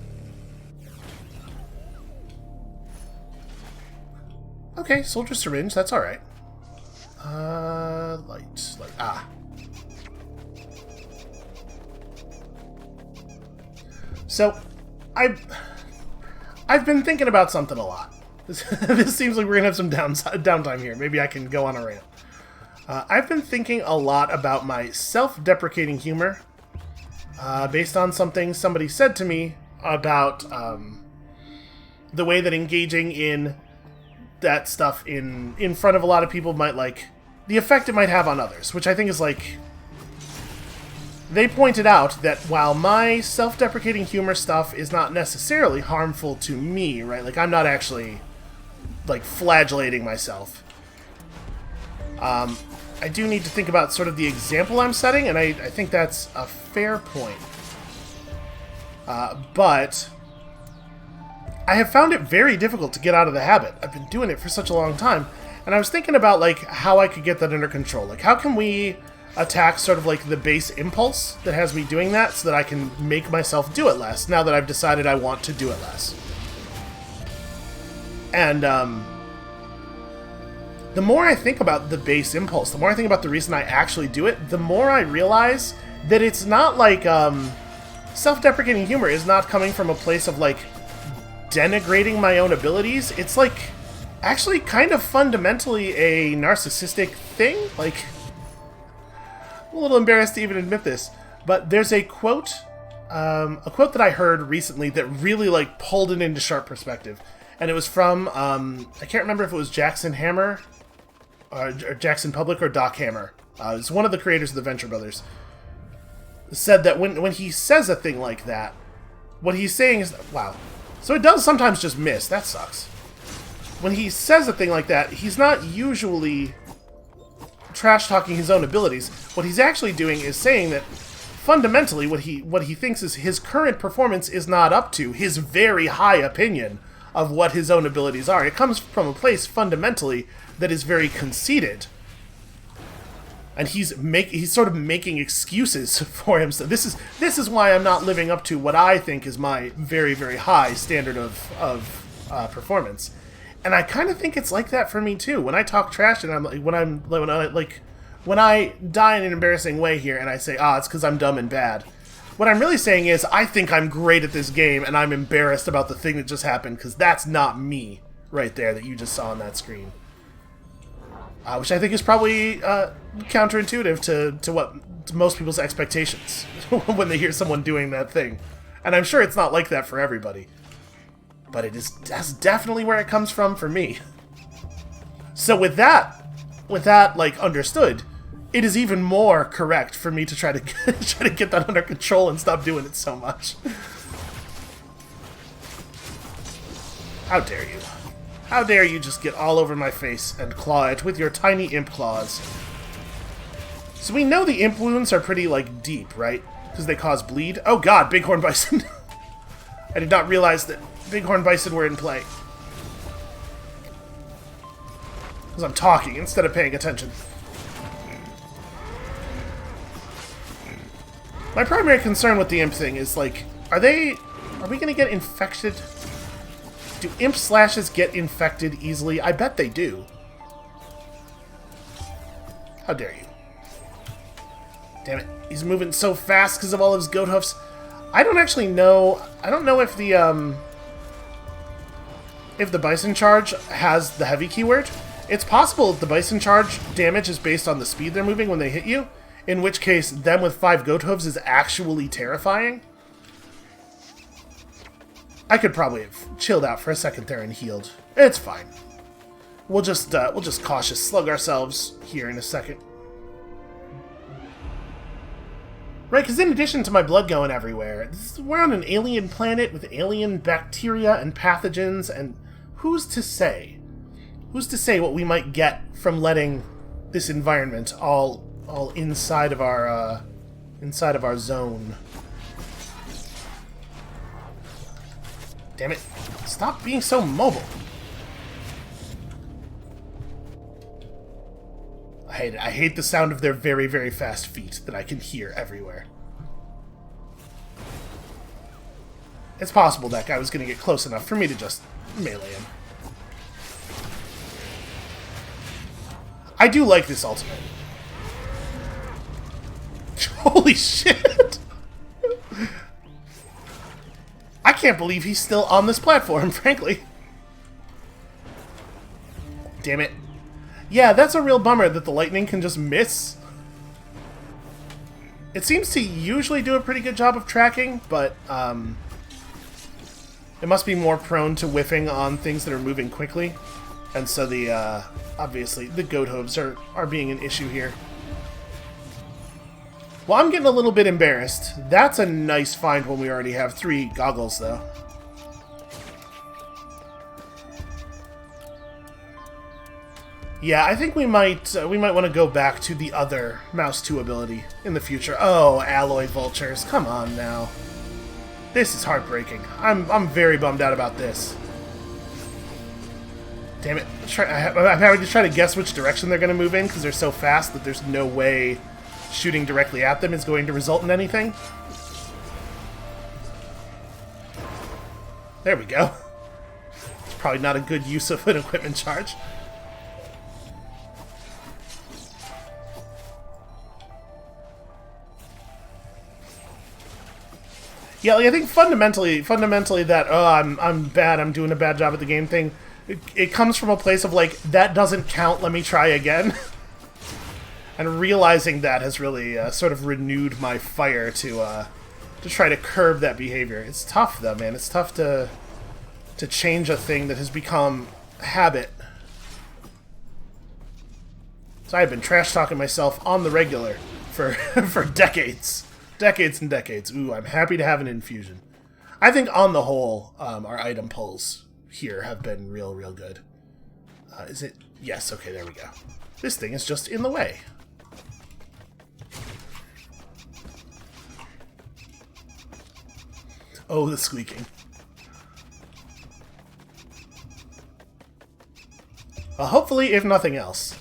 Okay, soldier syringe. That's all right. Light. Ah. So, I've been thinking about something a lot. This seems like we're going to have some downtime here. Maybe I can go on a rant. I've been thinking a lot about my self-deprecating humor based on something somebody said to me about the way that engaging in that stuff in front of a lot of people might, like, the effect it might have on others, which I think is, like... They pointed out that while my self-deprecating humor stuff is not necessarily harmful to me, right? Like, I'm not actually... like, flagellating myself. I do need to think about sort of the example I'm setting, and I think that's a fair point. But I have found it very difficult to get out of the habit. I've been doing it for such a long time, and I was thinking about, like, how I could get that under control. Like, how can we attack sort of, like, the base impulse that has me doing that so that I can make myself do it less, now that I've decided I want to do it less. And, the more I think about the base impulse, the more I think about the reason I actually do it, the more I realize that it's not like, self-deprecating humor is not coming from a place of, like, denigrating my own abilities. It's, like, actually kind of fundamentally a narcissistic thing. Like, I'm a little embarrassed to even admit this, but there's a quote that I heard recently that really, like, pulled it into sharp perspective. And it was from, I can't remember if it was Jackson Hammer, or Jackson Public, or Doc Hammer. It's one of the creators of the Venture Brothers. Said that when he says a thing like that, what he's saying is, wow. So it does sometimes just miss. That sucks. When he says a thing like that, he's not usually trash-talking his own abilities. What he's actually doing is saying that fundamentally what he thinks is his current performance is not up to his very high opinion of what his own abilities are. It comes from a place fundamentally that is very conceited, and he's sort of making excuses for himself. This is why I'm not living up to what I think is my very, very high standard of performance. And I kind of think it's like that for me too. When I talk trash and when I die in an embarrassing way here, and I say, it's because I'm dumb and bad. What I'm really saying is, I think I'm great at this game, and I'm embarrassed about the thing that just happened, because that's not me right there that you just saw on that screen. Which I think is probably counterintuitive to most people's expectations when they hear someone doing that thing. And I'm sure it's not like that for everybody. But that's definitely where it comes from for me. So with that like understood, it is even more correct for me to try to get that under control and stop doing it so much. How dare you? How dare you just get all over my face and claw it with your tiny imp claws? So we know the imp wounds are pretty, like, deep, right? Because they cause bleed. Oh god, bighorn bison! I did not realize that bighorn bison were in play. Because I'm talking instead of paying attention. My primary concern with the imp thing is, like, are we gonna get infected? Do imp slashes get infected easily? I bet they do. How dare you. Damn it. He's moving so fast because of all of his goat hoofs. I don't actually know. I don't know if the bison charge has the heavy keyword. It's possible that the bison charge damage is based on the speed they're moving when they hit you, in which case them with 5 goat hooves is actually terrifying. I could probably have chilled out for a second there and healed. It's fine. We'll just cautious slug ourselves here in a second. Right, because in addition to my blood going everywhere, we're on an alien planet with alien bacteria and pathogens, and who's to say? Who's to say what we might get from letting this environment all inside of our zone? Damn it! Stop being so mobile. I hate it. I hate the sound of their very, very fast feet that I can hear everywhere. It's possible that guy was going to get close enough for me to just melee him. I do like this ultimate. Holy shit! I can't believe he's still on this platform, frankly. Damn it. Yeah, that's a real bummer that the lightning can just miss. It seems to usually do a pretty good job of tracking, but it must be more prone to whiffing on things that are moving quickly. And so the, obviously, the goat hooves are being an issue here. Well, I'm getting a little bit embarrassed. That's a nice find when we already have 3 goggles, though. Yeah, I think we might want to go back to the other Mouse 2 ability in the future. Oh, alloy vultures, come on now. This is heartbreaking. I'm very bummed out about this. Damn it! I'm having to try to guess which direction they're going to move in because they're so fast that there's no way shooting directly at them is going to result in anything. There we go. It's probably not a good use of an equipment charge. Yeah, like, I think fundamentally that, oh, I'm bad, I'm doing a bad job at the game thing, it comes from a place of, like, that doesn't count, let me try again. And realizing that has really sort of renewed my fire to try to curb that behavior. It's tough, though, man. It's tough to change a thing that has become habit. So I've been trash-talking myself on the regular for, for decades. Decades and decades. Ooh, I'm happy to have an infusion. I think on the whole, our item pulls here have been real good. Is it? Yes, okay, there we go. This thing is just in the way. Oh, the squeaking. Well, hopefully, if nothing else,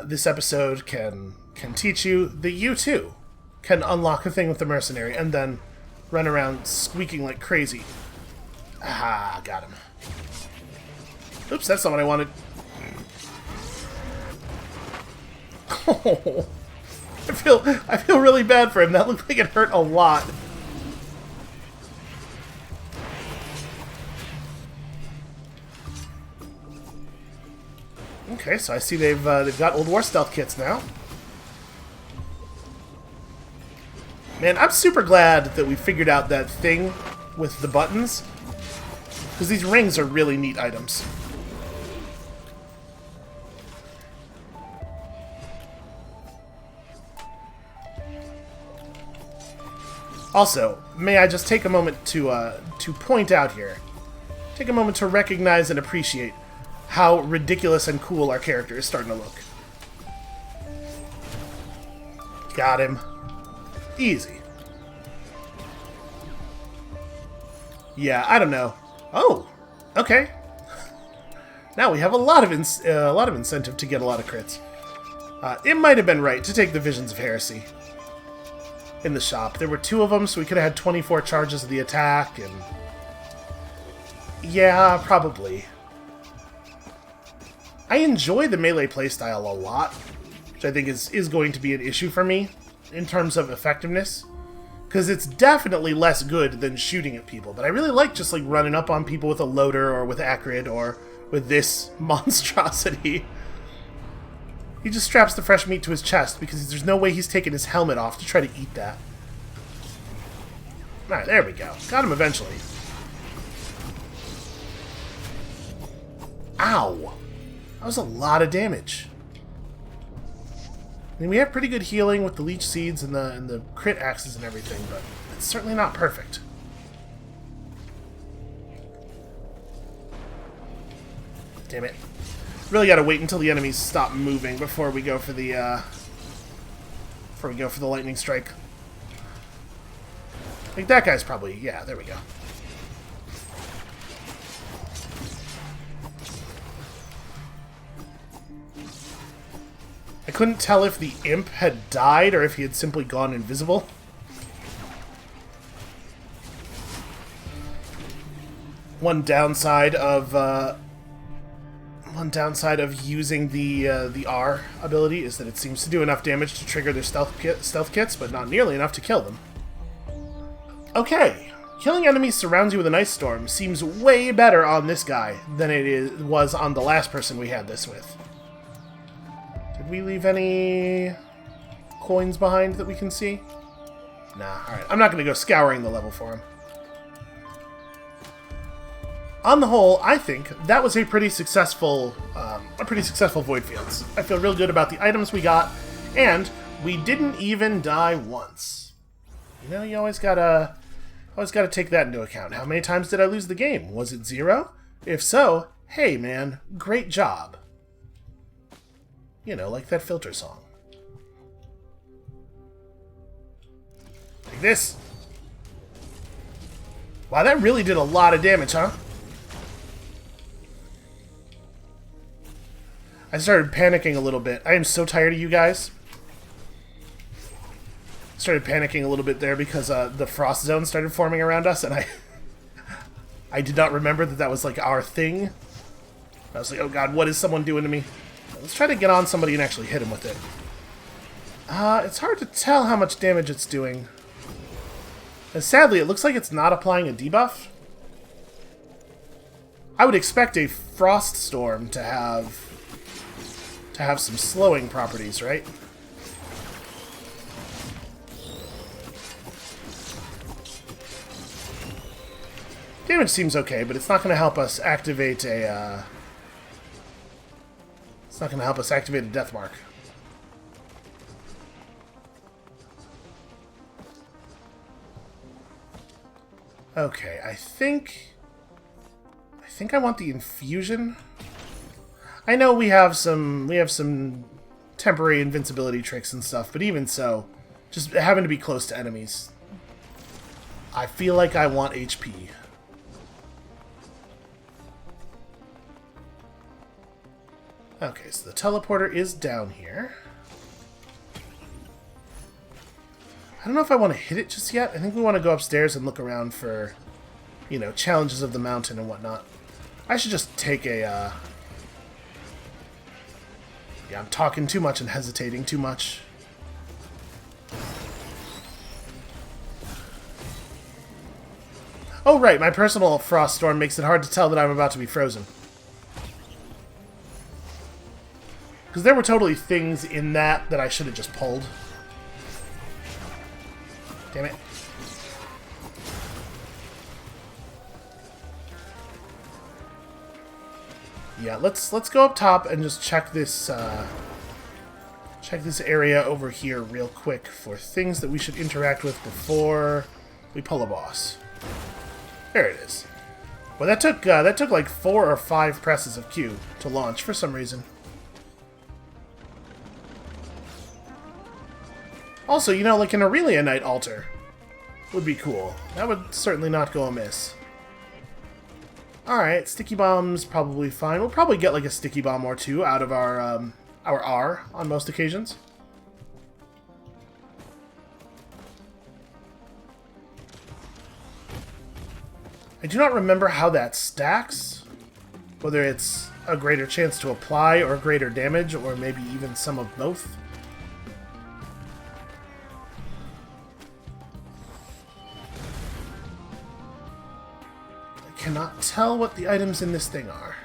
this episode can teach you that you, too, can unlock a thing with the mercenary and then run around squeaking like crazy. Ah, got him. Oops, that's not what I wanted. Oh, I feel really bad for him. That looked like it hurt a lot. Okay, so I see they've got Old War stealth kits now. Man, I'm super glad that we figured out that thing with the buttons, because these rings are really neat items. Also, may I just take a moment to point out here, take a moment to recognize and appreciate how ridiculous and cool our character is starting to look. Got him. Easy. Yeah, I don't know. Oh, okay. Now we have a lot of incentive to get a lot of crits. It might have been right to take the Visions of Heresy in the shop. There were 2 of them, so we could have had 24 charges of the attack, and... yeah, probably. I enjoy the melee playstyle a lot, which I think is going to be an issue for me in terms of effectiveness, because it's definitely less good than shooting at people, but I really like just like running up on people with a loader or with Acrid or with this monstrosity. He just straps the fresh meat to his chest because there's no way he's taking his helmet off to try to eat that. Alright, there we go. Got him eventually. Ow! That was a lot of damage. I mean, we have pretty good healing with the leech seeds and the crit axes and everything, but it's certainly not perfect. Damn it. Really gotta wait until the enemies stop moving before we go for the lightning strike. Like that guy's probably, yeah, there we go. I couldn't tell if the imp had died or if he had simply gone invisible. One downside of using the R ability is that it seems to do enough damage to trigger their stealth kits, but not nearly enough to kill them. Okay, killing enemies surrounds you with an ice storm seems way better on this guy than it was on the last person we had this with. Did we leave any coins behind that we can see? Nah, alright. I'm not going to go scouring the level for him. On the whole, I think that was a pretty successful Void Fields. I feel real good about the items we got, and we didn't even die once. You know, you always gotta take that into account. How many times did I lose the game? Was it 0? If so, hey man, great job. You know, like that filter song. Like this. Wow, that really did a lot of damage, huh? I started panicking a little bit. I am so tired of you guys. Started panicking a little bit there because the frost zone started forming around us, and I did not remember that was like our thing. I was like, oh god, what is someone doing to me? Let's try to get on somebody and actually hit him with it. It's hard to tell how much damage it's doing. And sadly, it looks like it's not applying a debuff. I would expect a frost storm to have some slowing properties, right? Damage seems okay, but it's not going to help us activate a death mark. Okay, I think I want the infusion. I know we have some temporary invincibility tricks and stuff, but even so, just having to be close to enemies, I feel like I want HP. Okay, so the teleporter is down here. I don't know if I want to hit it just yet. I think we want to go upstairs and look around for, you know, challenges of the mountain and whatnot. I should just take a, yeah, I'm talking too much and hesitating too much. Oh, right, my personal frost storm makes it hard to tell that I'm about to be frozen. Because there were totally things in that I should have just pulled. Damn it. Yeah, let's go up top and just check this area over here real quick for things that we should interact with before we pull a boss. There it is. Well, that took like 4 or 5 presses of Q to launch for some reason. Also, you know, like an Aurelia Knight altar would be cool. That would certainly not go amiss. Alright, sticky bomb's probably fine. We'll probably get like a sticky bomb or two out of our R on most occasions. I do not remember how that stacks. Whether it's a greater chance to apply or greater damage, or maybe even some of both. I cannot tell what the items in this thing are.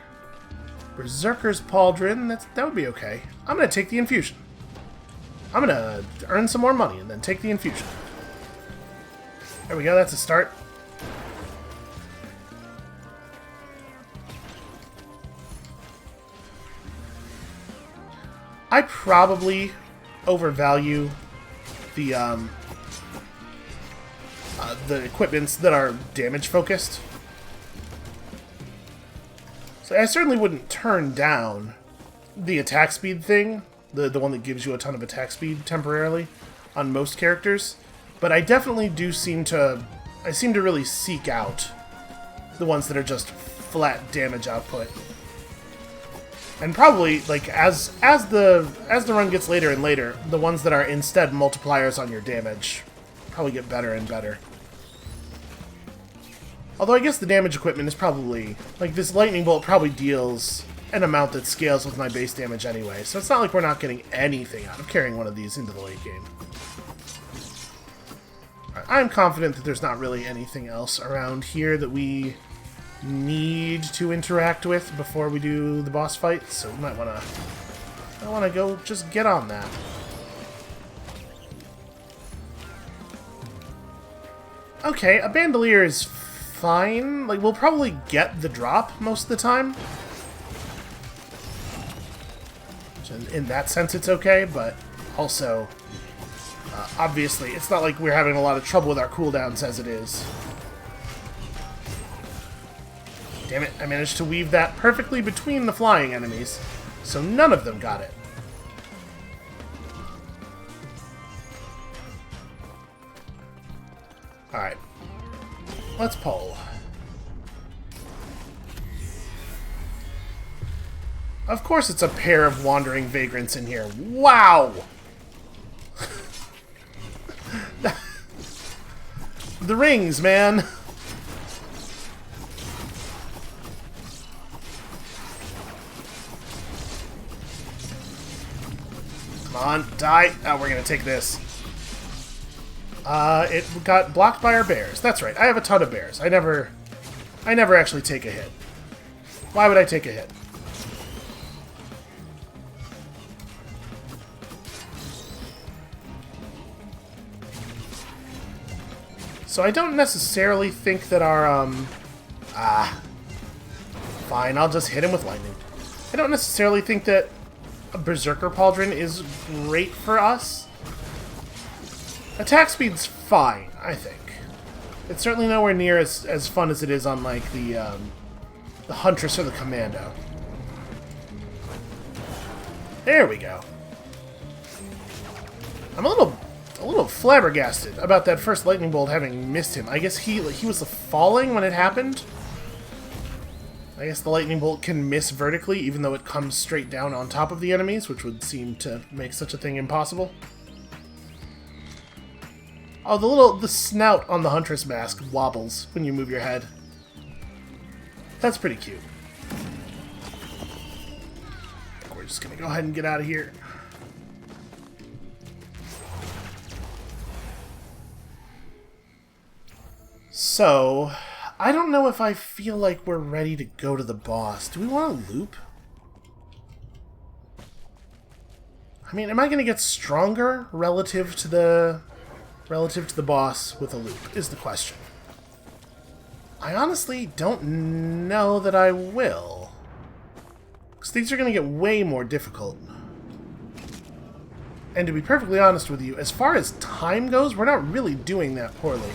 Berserker's Pauldron, that would be okay. I'm going to take the infusion. I'm going to earn some more money and then take the infusion. There we go, that's a start. I probably overvalue the equipments that are damage focused. So I certainly wouldn't turn down the attack speed thing, the one that gives you a ton of attack speed temporarily on most characters, but I definitely do seem to really seek out the ones that are just flat damage output. And probably, like, as the run gets later and later, the ones that are instead multipliers on your damage probably get better and better. Although I guess the damage equipment is probably... like, this lightning bolt probably deals an amount that scales with my base damage anyway, so it's not like we're not getting anything out of carrying one of these into the late game. I'm confident that there's not really anything else around here that we need to interact with before we do the boss fight, so we might want to go just get on that. Okay, a bandolier is fine. Like, we'll probably get the drop most of the time. So in that sense, it's okay, but also, obviously, it's not like we're having a lot of trouble with our cooldowns as it is. Damn it, I managed to weave that perfectly between the flying enemies, so none of them got it. Alright. Let's pull. Of course it's a pair of wandering vagrants in here. Wow! The rings, man! Come on, die! Oh, we're gonna take this. It got blocked by our bears. That's right, I have a ton of bears. I never actually take a hit. Why would I take a hit? So I don't necessarily think that our, fine, I'll just hit him with lightning. I don't necessarily think that a Berserker Pauldron is great for us. Attack speed's fine, I think. It's certainly nowhere near as fun as it is on, like, the Huntress or the Commando. There we go. I'm a little flabbergasted about that first lightning bolt having missed him. I guess he was falling when it happened. I guess the lightning bolt can miss vertically, even though it comes straight down on top of the enemies, which would seem to make such a thing impossible. Oh, the snout on the Huntress mask wobbles when you move your head. That's pretty cute. We're just gonna go ahead and get out of here. So, I don't know if I feel like we're ready to go to the boss. Do we want to loop? I mean, am I going to get stronger relative to the boss with a loop, is the question. I honestly don't know that I will. Because these are going to get way more difficult. And to be perfectly honest with you, as far as time goes, we're not really doing that poorly.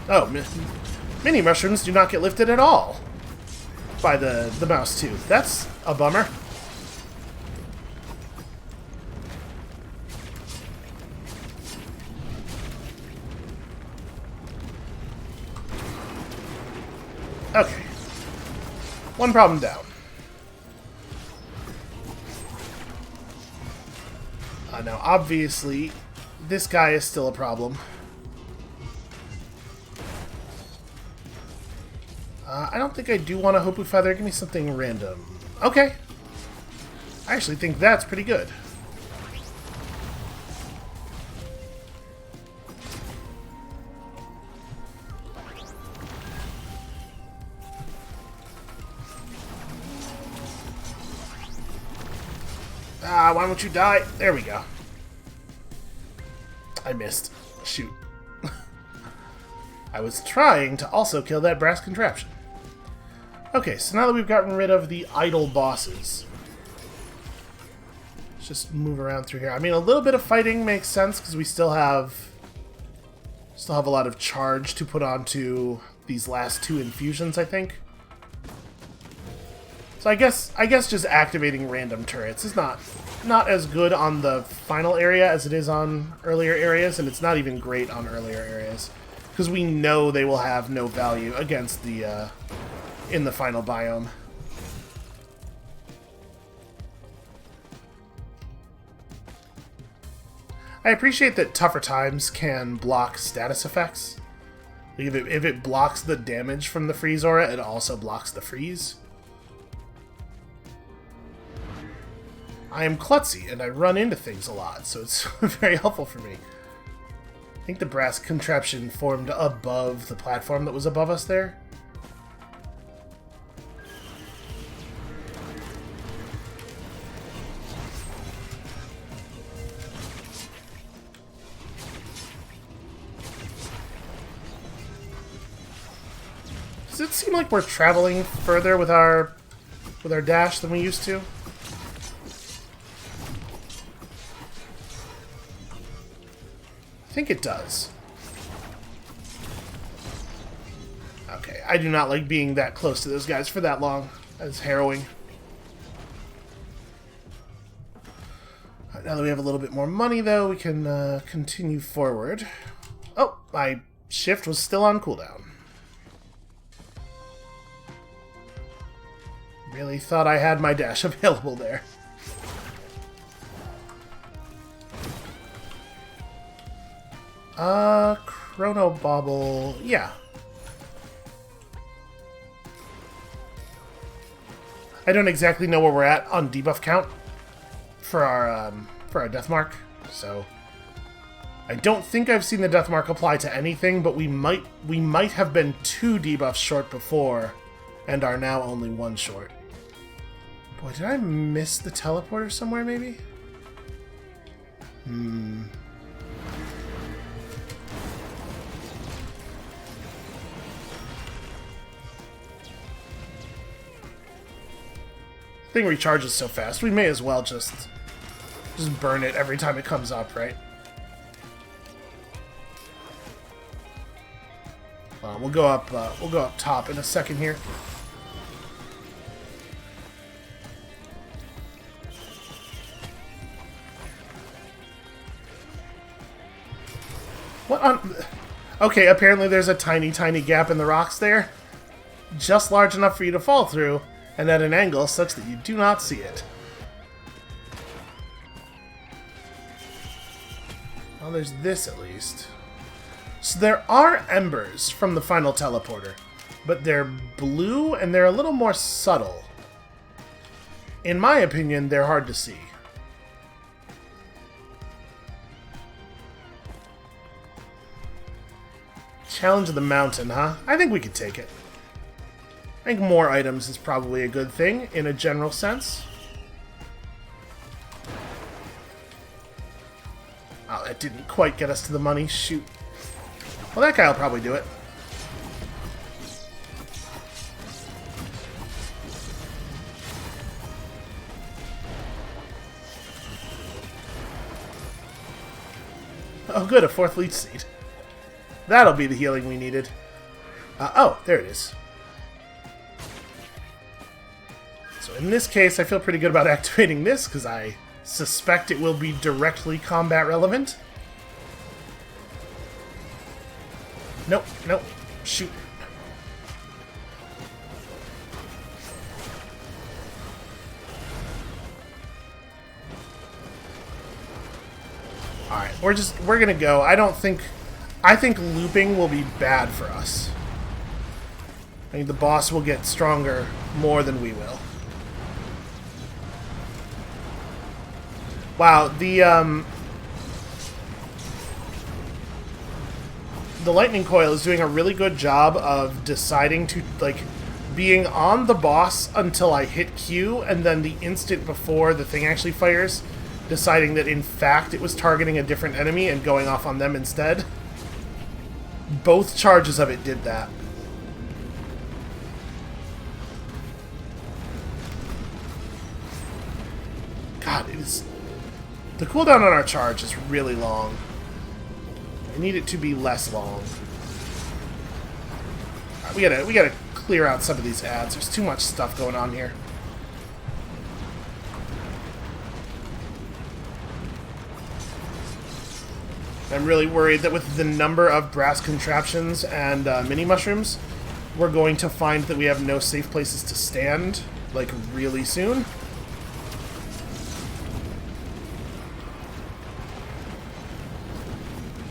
Oh, mini mushrooms do not get lifted at all by the mouse too. That's a bummer. Okay. One problem down. Now, obviously, this guy is still a problem. I don't think I do want a Hopu Feather. Give me something random. Okay. I actually think that's pretty good. Why don't you die? There we go. I missed. Shoot. I was trying to also kill that brass contraption. Okay, so now that we've gotten rid of the idle bosses, let's just move around through here. I mean, a little bit of fighting makes sense because we still have a lot of charge to put onto these last two infusions, I think. So I guess just activating random turrets is not as good on the final area as it is on earlier areas, and it's not even great on earlier areas because we know they will have no value against the in the final biome. I appreciate that tougher times can block status effects. If it blocks the damage from the freeze aura, it also blocks the freeze. I am klutzy, and I run into things a lot, so it's very helpful for me. I think the brass contraption formed above the platform that was above us there. Does it seem like we're traveling further with our dash than we used to? I think it does. Okay, I do not like being that close to those guys for that long. That's harrowing. Right, now that we have a little bit more money, though, we can continue forward. Oh, my shift was still on cooldown. Really thought I had my dash available there. Chrono Bauble, yeah. I don't exactly know where we're at on debuff count for our death mark, so I don't think I've seen the death mark apply to anything, but we might have been 2 debuffs short before and are now only 1 short. Boy, did I miss the teleporter somewhere, maybe? Thing recharges so fast, we may as well just burn it every time it comes up, right? We'll go up top in a second here. What on? Okay, apparently there's a tiny gap in the rocks there, just large enough for you to fall through, and at an angle such that you do not see it. Well, there's this at least. So there are embers from the final teleporter, but they're blue and they're a little more subtle. In my opinion, they're hard to see. Challenge of the mountain, huh? I think we could take it. I think more items is probably a good thing, in a general sense. Oh, that didn't quite get us to the money. Shoot. Well, that guy will probably do it. Oh, good, a 4th leech seed. That'll be the healing we needed. Oh, there it is. So in this case, I feel pretty good about activating this, because I suspect it will be directly combat relevant. Nope, nope. Shoot. Alright, we're gonna go. I think looping will be bad for us. I think the boss will get stronger more than we will. Wow, the lightning coil is doing a really good job of deciding to, like, being on the boss until I hit Q, and then the instant before the thing actually fires, deciding that in fact it was targeting a different enemy and going off on them instead. Both charges of it did that. God, it is... The cooldown on our charge is really long. I need it to be less long. Right, we gotta clear out some of these ads. There's too much stuff going on here. I'm really worried that with the number of brass contraptions and mini mushrooms, we're going to find that we have no safe places to stand, like, really soon.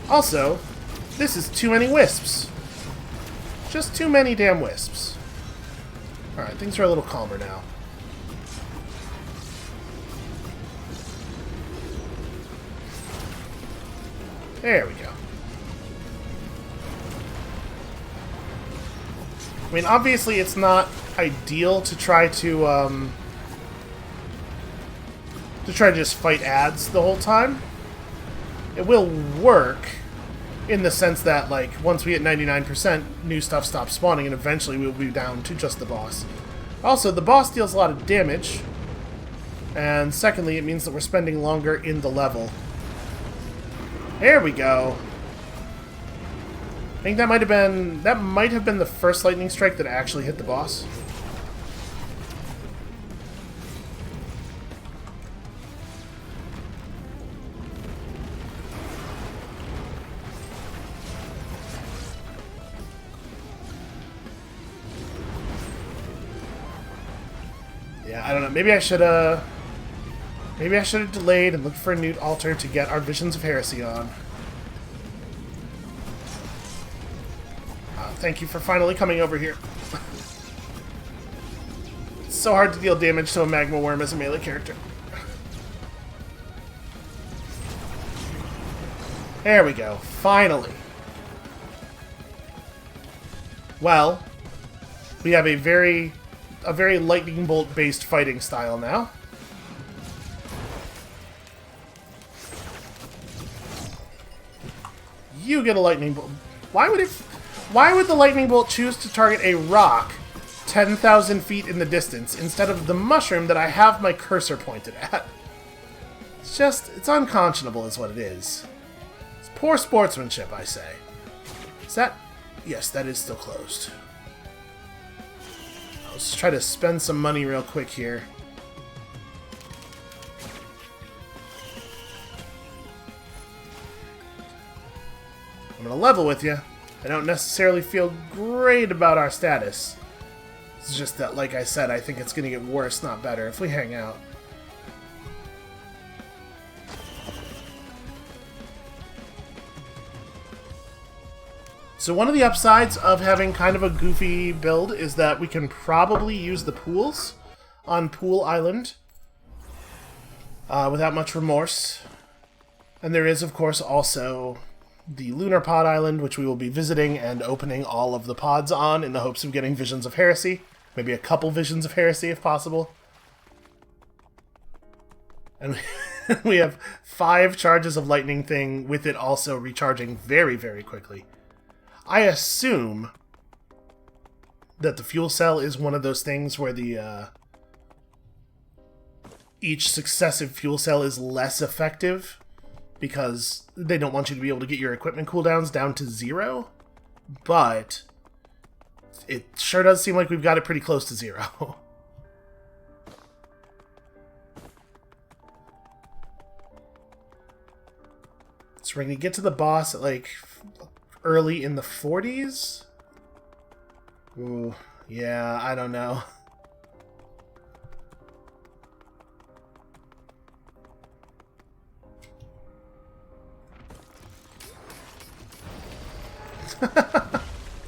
Also, this is too many wisps. Just too many damn wisps. Alright, things are a little calmer now. There we go. I mean, obviously it's not ideal to try to just fight ads the whole time. It will work in the sense that, like, once we hit 99%, new stuff stops spawning, and eventually we'll be down to just the boss. Also, the boss deals a lot of damage, and secondly, it means that we're spending longer in the level. There we go. I think that might have been the first lightning strike that actually hit the boss. Yeah, I don't know. Maybe I should have delayed and looked for a new altar to get our Visions of Heresy on. Thank you for finally coming over here. It's so hard to deal damage to a magma worm as a melee character. There we go. Finally. Well, we have a very lightning bolt based fighting style now. You get a lightning bolt. Why would the lightning bolt choose to target a rock 10,000 feet in the distance instead of the mushroom that I have my cursor pointed at? It's unconscionable is what it is. It's poor sportsmanship, I say. Is that... Yes, that is still closed. Let's try to spend some money real quick here. I'm gonna level with you. I don't necessarily feel great about our status. It's just that, like I said, I think it's gonna get worse, not better, if we hang out. So one of the upsides of having kind of a goofy build is that we can probably use the pools on Pool Island without much remorse. And there is, of course, also the Lunar Pod Island, which we will be visiting and opening all of the pods on in the hopes of getting Visions of Heresy. Maybe a couple Visions of Heresy, if possible. And we have 5 charges of Lightning Thing, with it also recharging very, very quickly. I assume that the fuel cell is one of those things where the each successive fuel cell is less effective because they don't want you to be able to get your equipment cooldowns down to 0, but it sure does seem like we've got it pretty close to 0. So we're going to get to the boss at, like, early in the 40s? Ooh, yeah, I don't know.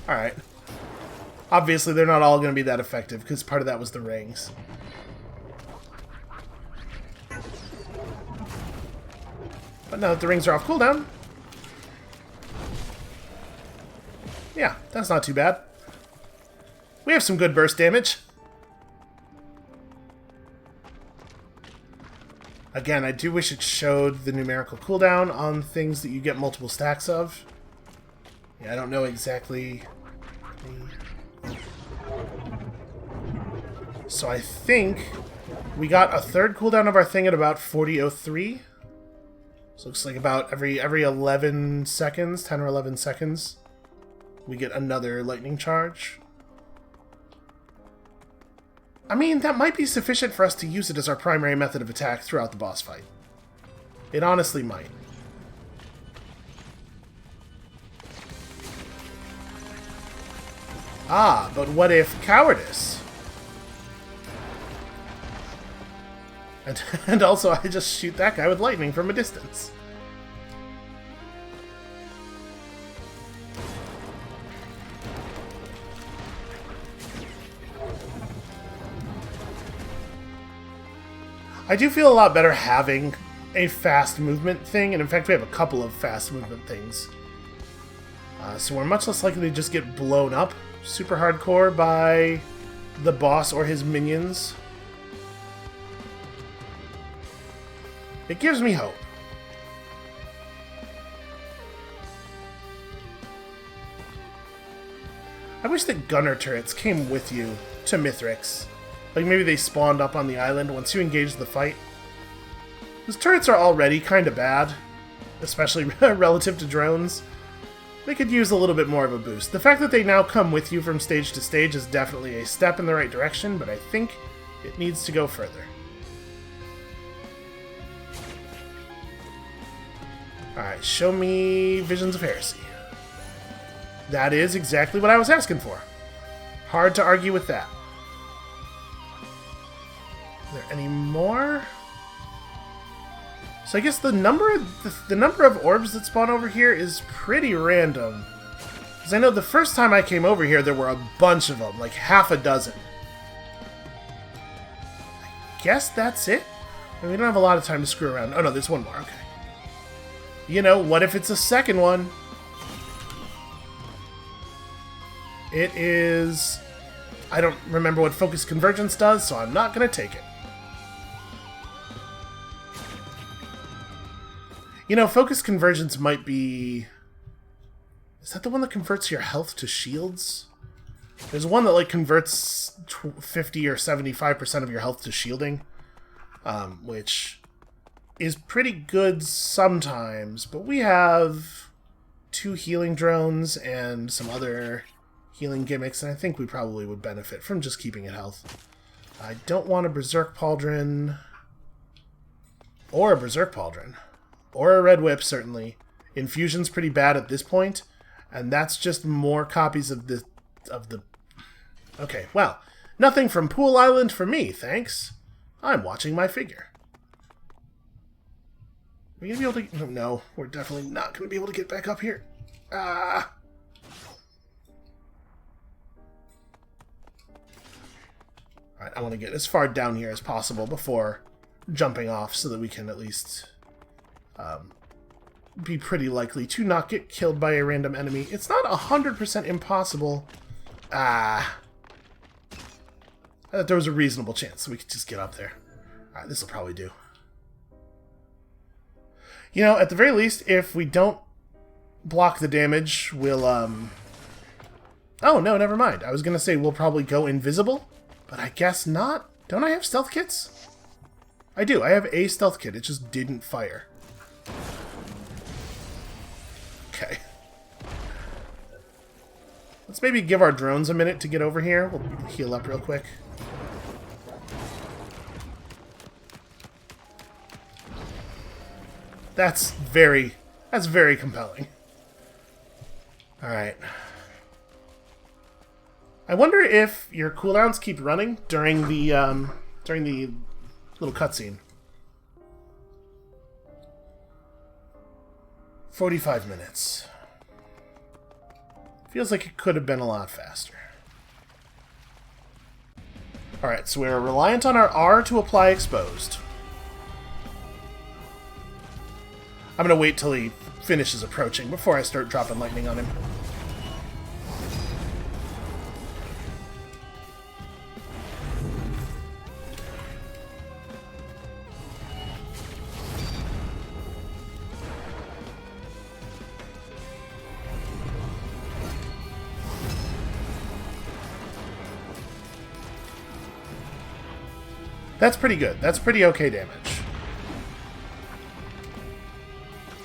Alright. Obviously, they're not all going to be that effective, because part of that was the rings. But now that the rings are off cooldown... yeah, that's not too bad. We have some good burst damage. Again, I do wish it showed the numerical cooldown on things that you get multiple stacks of. Yeah, I don't know exactly... So I think we got a third cooldown of our thing at about 40:03. So it looks like about every 11 seconds, 10 or 11 seconds, we get another lightning charge. I mean, that might be sufficient for us to use it as our primary method of attack throughout the boss fight. It honestly might. Ah, but what if cowardice? And also, I just shoot that guy with lightning from a distance. I do feel a lot better having a fast movement thing, and in fact we have a couple of fast movement things. So we're much less likely to just get blown up super hardcore by the boss or his minions. It gives me hope. I wish that gunner turrets came with you to Mithrix. Like maybe they spawned up on the island once you engage the fight. Those turrets are already kind of bad, especially relative to drones. They could use a little bit more of a boost. The fact that they now come with you from stage to stage is definitely a step in the right direction, but I think it needs to go further. Alright, show me Visions of Heresy. That is exactly what I was asking for. Hard to argue with that. Is there any more? So I guess the number of orbs that spawn over here is pretty random. Because I know the first time I came over here there were a bunch of them, like half a dozen. I guess that's it? And we don't have a lot of time to screw around. Oh no, there's one more, okay. You know, what if it's a second one? It is... I don't remember what Focus Convergence does, so I'm not going to take it. You know, Focus Convergence might be... Is that the one that converts your health to shields? There's one that, like, converts 50 or 75% of your health to shielding. Which... is pretty good sometimes, but we have 2 healing drones and some other healing gimmicks, and I think we probably would benefit from just keeping it health. I don't want a Berserk Pauldron, or a Berserk Pauldron, or a Red Whip, certainly. Infusion's pretty bad at this point, and that's just more copies of the... Okay, well, nothing from Pool Island for me, thanks. I'm watching my figure. Are we going to be able to... No, we're definitely not going to be able to get back up here. Ah! Alright, I want to get as far down here as possible before jumping off so that we can at least be pretty likely to not get killed by a random enemy. It's not 100% impossible. Ah! I thought there was a reasonable chance so we could just get up there. Alright, this will probably do. You know, at the very least, if we don't block the damage, we'll, Oh, no, never mind. I was gonna say we'll probably go invisible, but I guess not. Don't I have stealth kits? I do. I have a stealth kit. It just didn't fire. Okay. Let's maybe give our drones a minute to get over here. We'll heal up real quick. That's very compelling. Alright. I wonder if your cooldowns keep running during the little cutscene. 45 minutes. Feels like it could have been a lot faster. Alright, so we're reliant on our R to apply exposed. I'm gonna wait till he finishes approaching before I start dropping lightning on him. That's pretty good. That's pretty okay damage.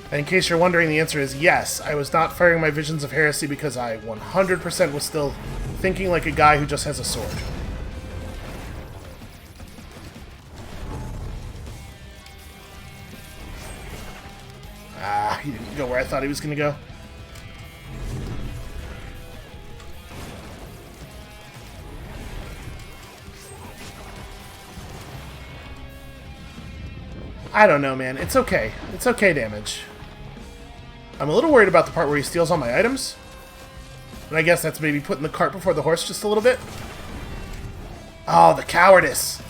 And in case you're wondering, the answer is yes. I was not firing my Visions of Heresy because I 100% was still thinking like a guy who just has a sword. Ah, he didn't go where I thought he was going to go. I don't know, man. It's okay. It's okay damage. I'm a little worried about the part where he steals all my items. And I guess that's maybe putting the cart before the horse just a little bit. Oh, the cowardice.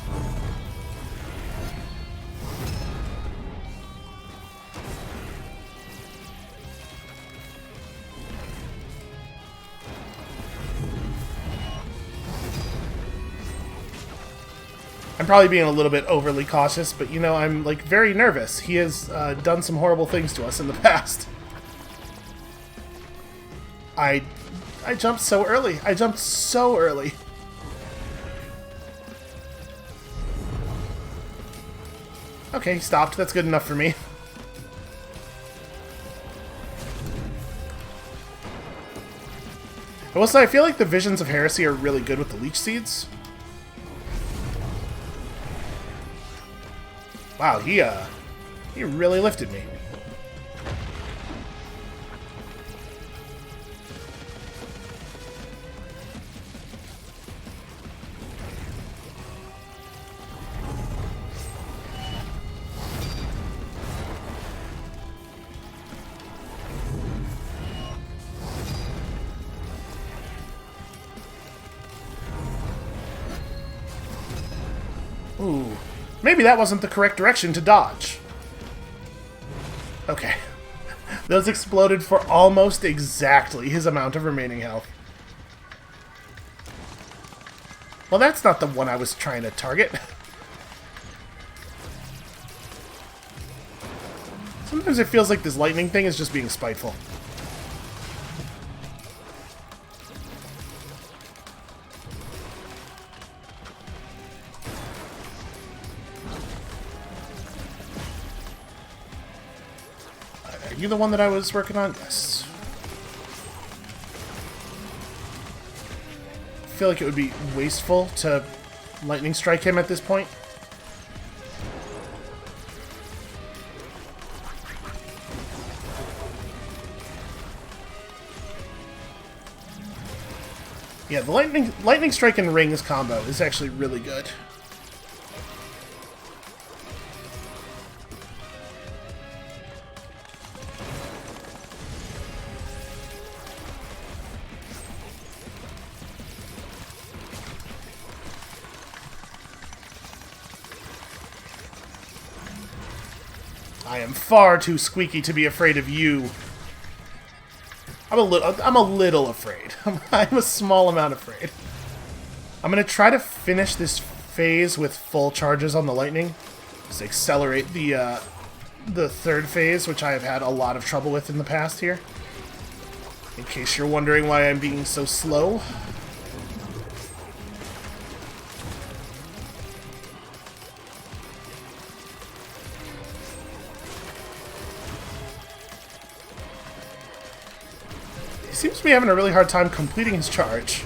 I'm probably being a little bit overly cautious, but you know, I'm like very nervous. He has done some horrible things to us in the past. I jumped so early. I jumped so early. Okay, he stopped. That's good enough for me. I will say, I feel like the Visions of Heresy are really good with the Leech Seeds. Wow, he really lifted me. Ooh. Maybe that wasn't the correct direction to dodge. Okay. Those exploded for almost exactly his amount of remaining health. Well, that's not the one I was trying to target. Sometimes it feels like this lightning thing is just being spiteful. Are you the one that I was working on? Yes. I feel like it would be wasteful to lightning strike him at this point. Yeah, the lightning strike and rings combo is actually really good. I am far too squeaky to be afraid of you. I'm a little afraid. I'm a small amount afraid. I'm gonna try to finish this phase with full charges on the lightning. Just accelerate the third phase, which I have had a lot of trouble with in the past here. In case you're wondering why I'm being so slow. He seems to be having a really hard time completing his charge.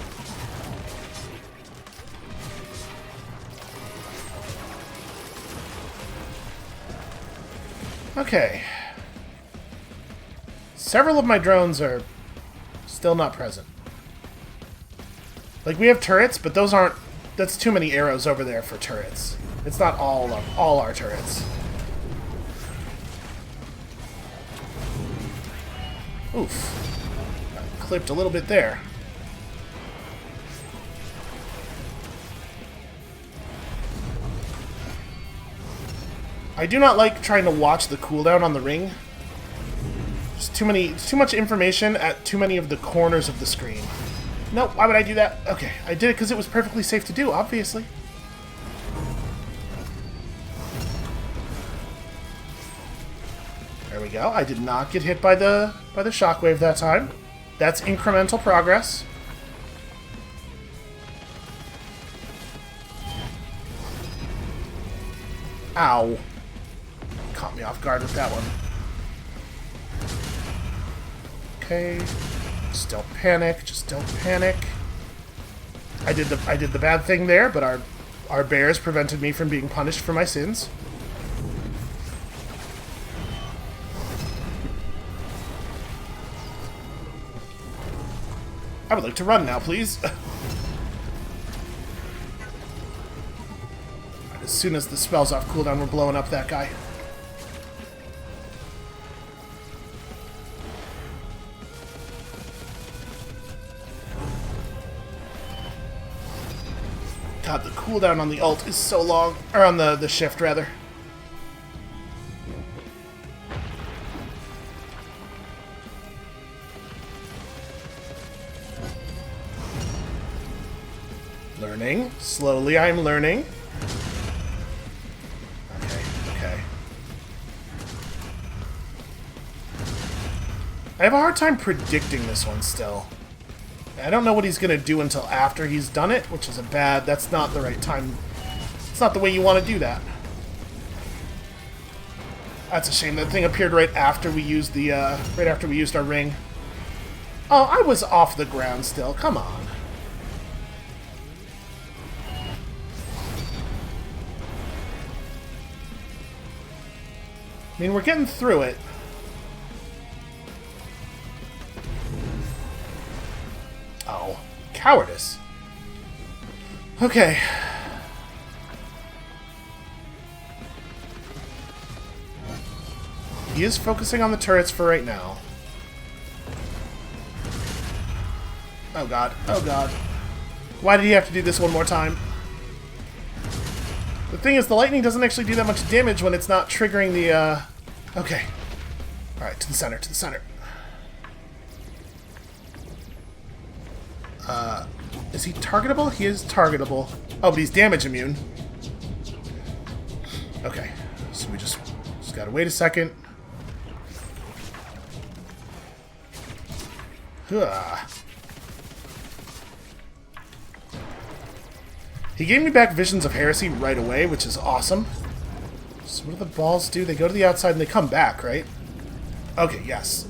Okay. Several of my drones are still not present. Like, we have turrets, but those aren't... That's too many arrows over there for turrets. It's not all our turrets. Oof. clipped a little bit there. I do not like trying to watch the cooldown on the ring. There's too much information at too many of the corners of the screen. No, why would I do that? Okay, I did it because it was perfectly safe to do, obviously. There we go. I did not get hit by the shockwave that time. That's incremental progress. Ow. Caught me off guard with that one. Okay. Just don't panic. Just don't panic. I did the bad thing there, but our bears prevented me from being punished for my sins. I would like to run now, please. As soon as the spell's off cooldown, we're blowing up that guy. God, the cooldown on the ult is so long. Or on the shift, rather. Learning. Slowly, I'm learning. Okay, okay. I have a hard time predicting this one still. I don't know what he's going to do until after he's done it, which is that's not the right time. It's not the way you want to do that. That's a shame. That thing appeared right after we used our ring. Oh, I was off the ground still. Come on. I mean, we're getting through it. Oh, cowardice. Okay. He is focusing on the turrets for right now. Oh god, oh god. Why did he have to do this one more time? The thing is, the lightning doesn't actually do that much damage when it's not triggering the, Okay. Alright, to the center, to the center. Is he targetable? He is targetable. Oh, but he's damage immune. Okay. So we just gotta wait a second. He gave me back Visions of Heresy right away, which is awesome. So what do the balls do? They go to the outside and they come back, right? Okay, yes.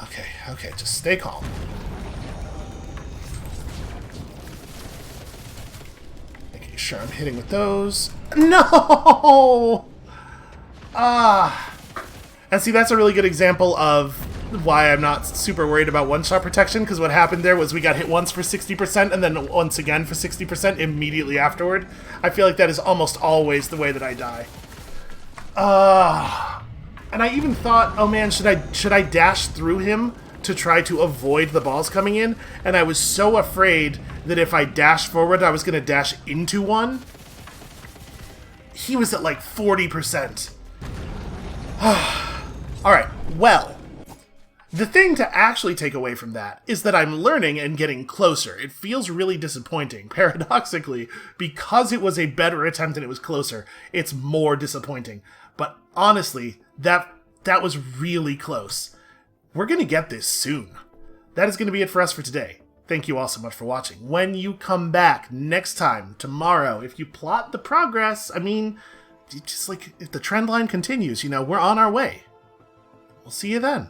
Okay, okay, just stay calm. Making sure I'm hitting with those. No! And see, that's a really good example of why I'm not super worried about one-shot protection, because what happened there was we got hit once for 60% and then once again for 60% immediately afterward. I feel like that is almost always the way that I die. And I even thought, oh man, should I dash through him to try to avoid the balls coming in? And I was so afraid that if I dashed forward, I was going to dash into one. He was at like 40%. Alright, well, the thing to actually take away from that is that I'm learning and getting closer. It feels really disappointing. Paradoxically, because it was a better attempt and it was closer, it's more disappointing. But honestly, that was really close. We're going to get this soon. That is going to be it for us for today. Thank you all so much for watching. When you come back next time, tomorrow, if you plot the progress, I mean, just like if the trend line continues, you know, we're on our way. We'll see you then.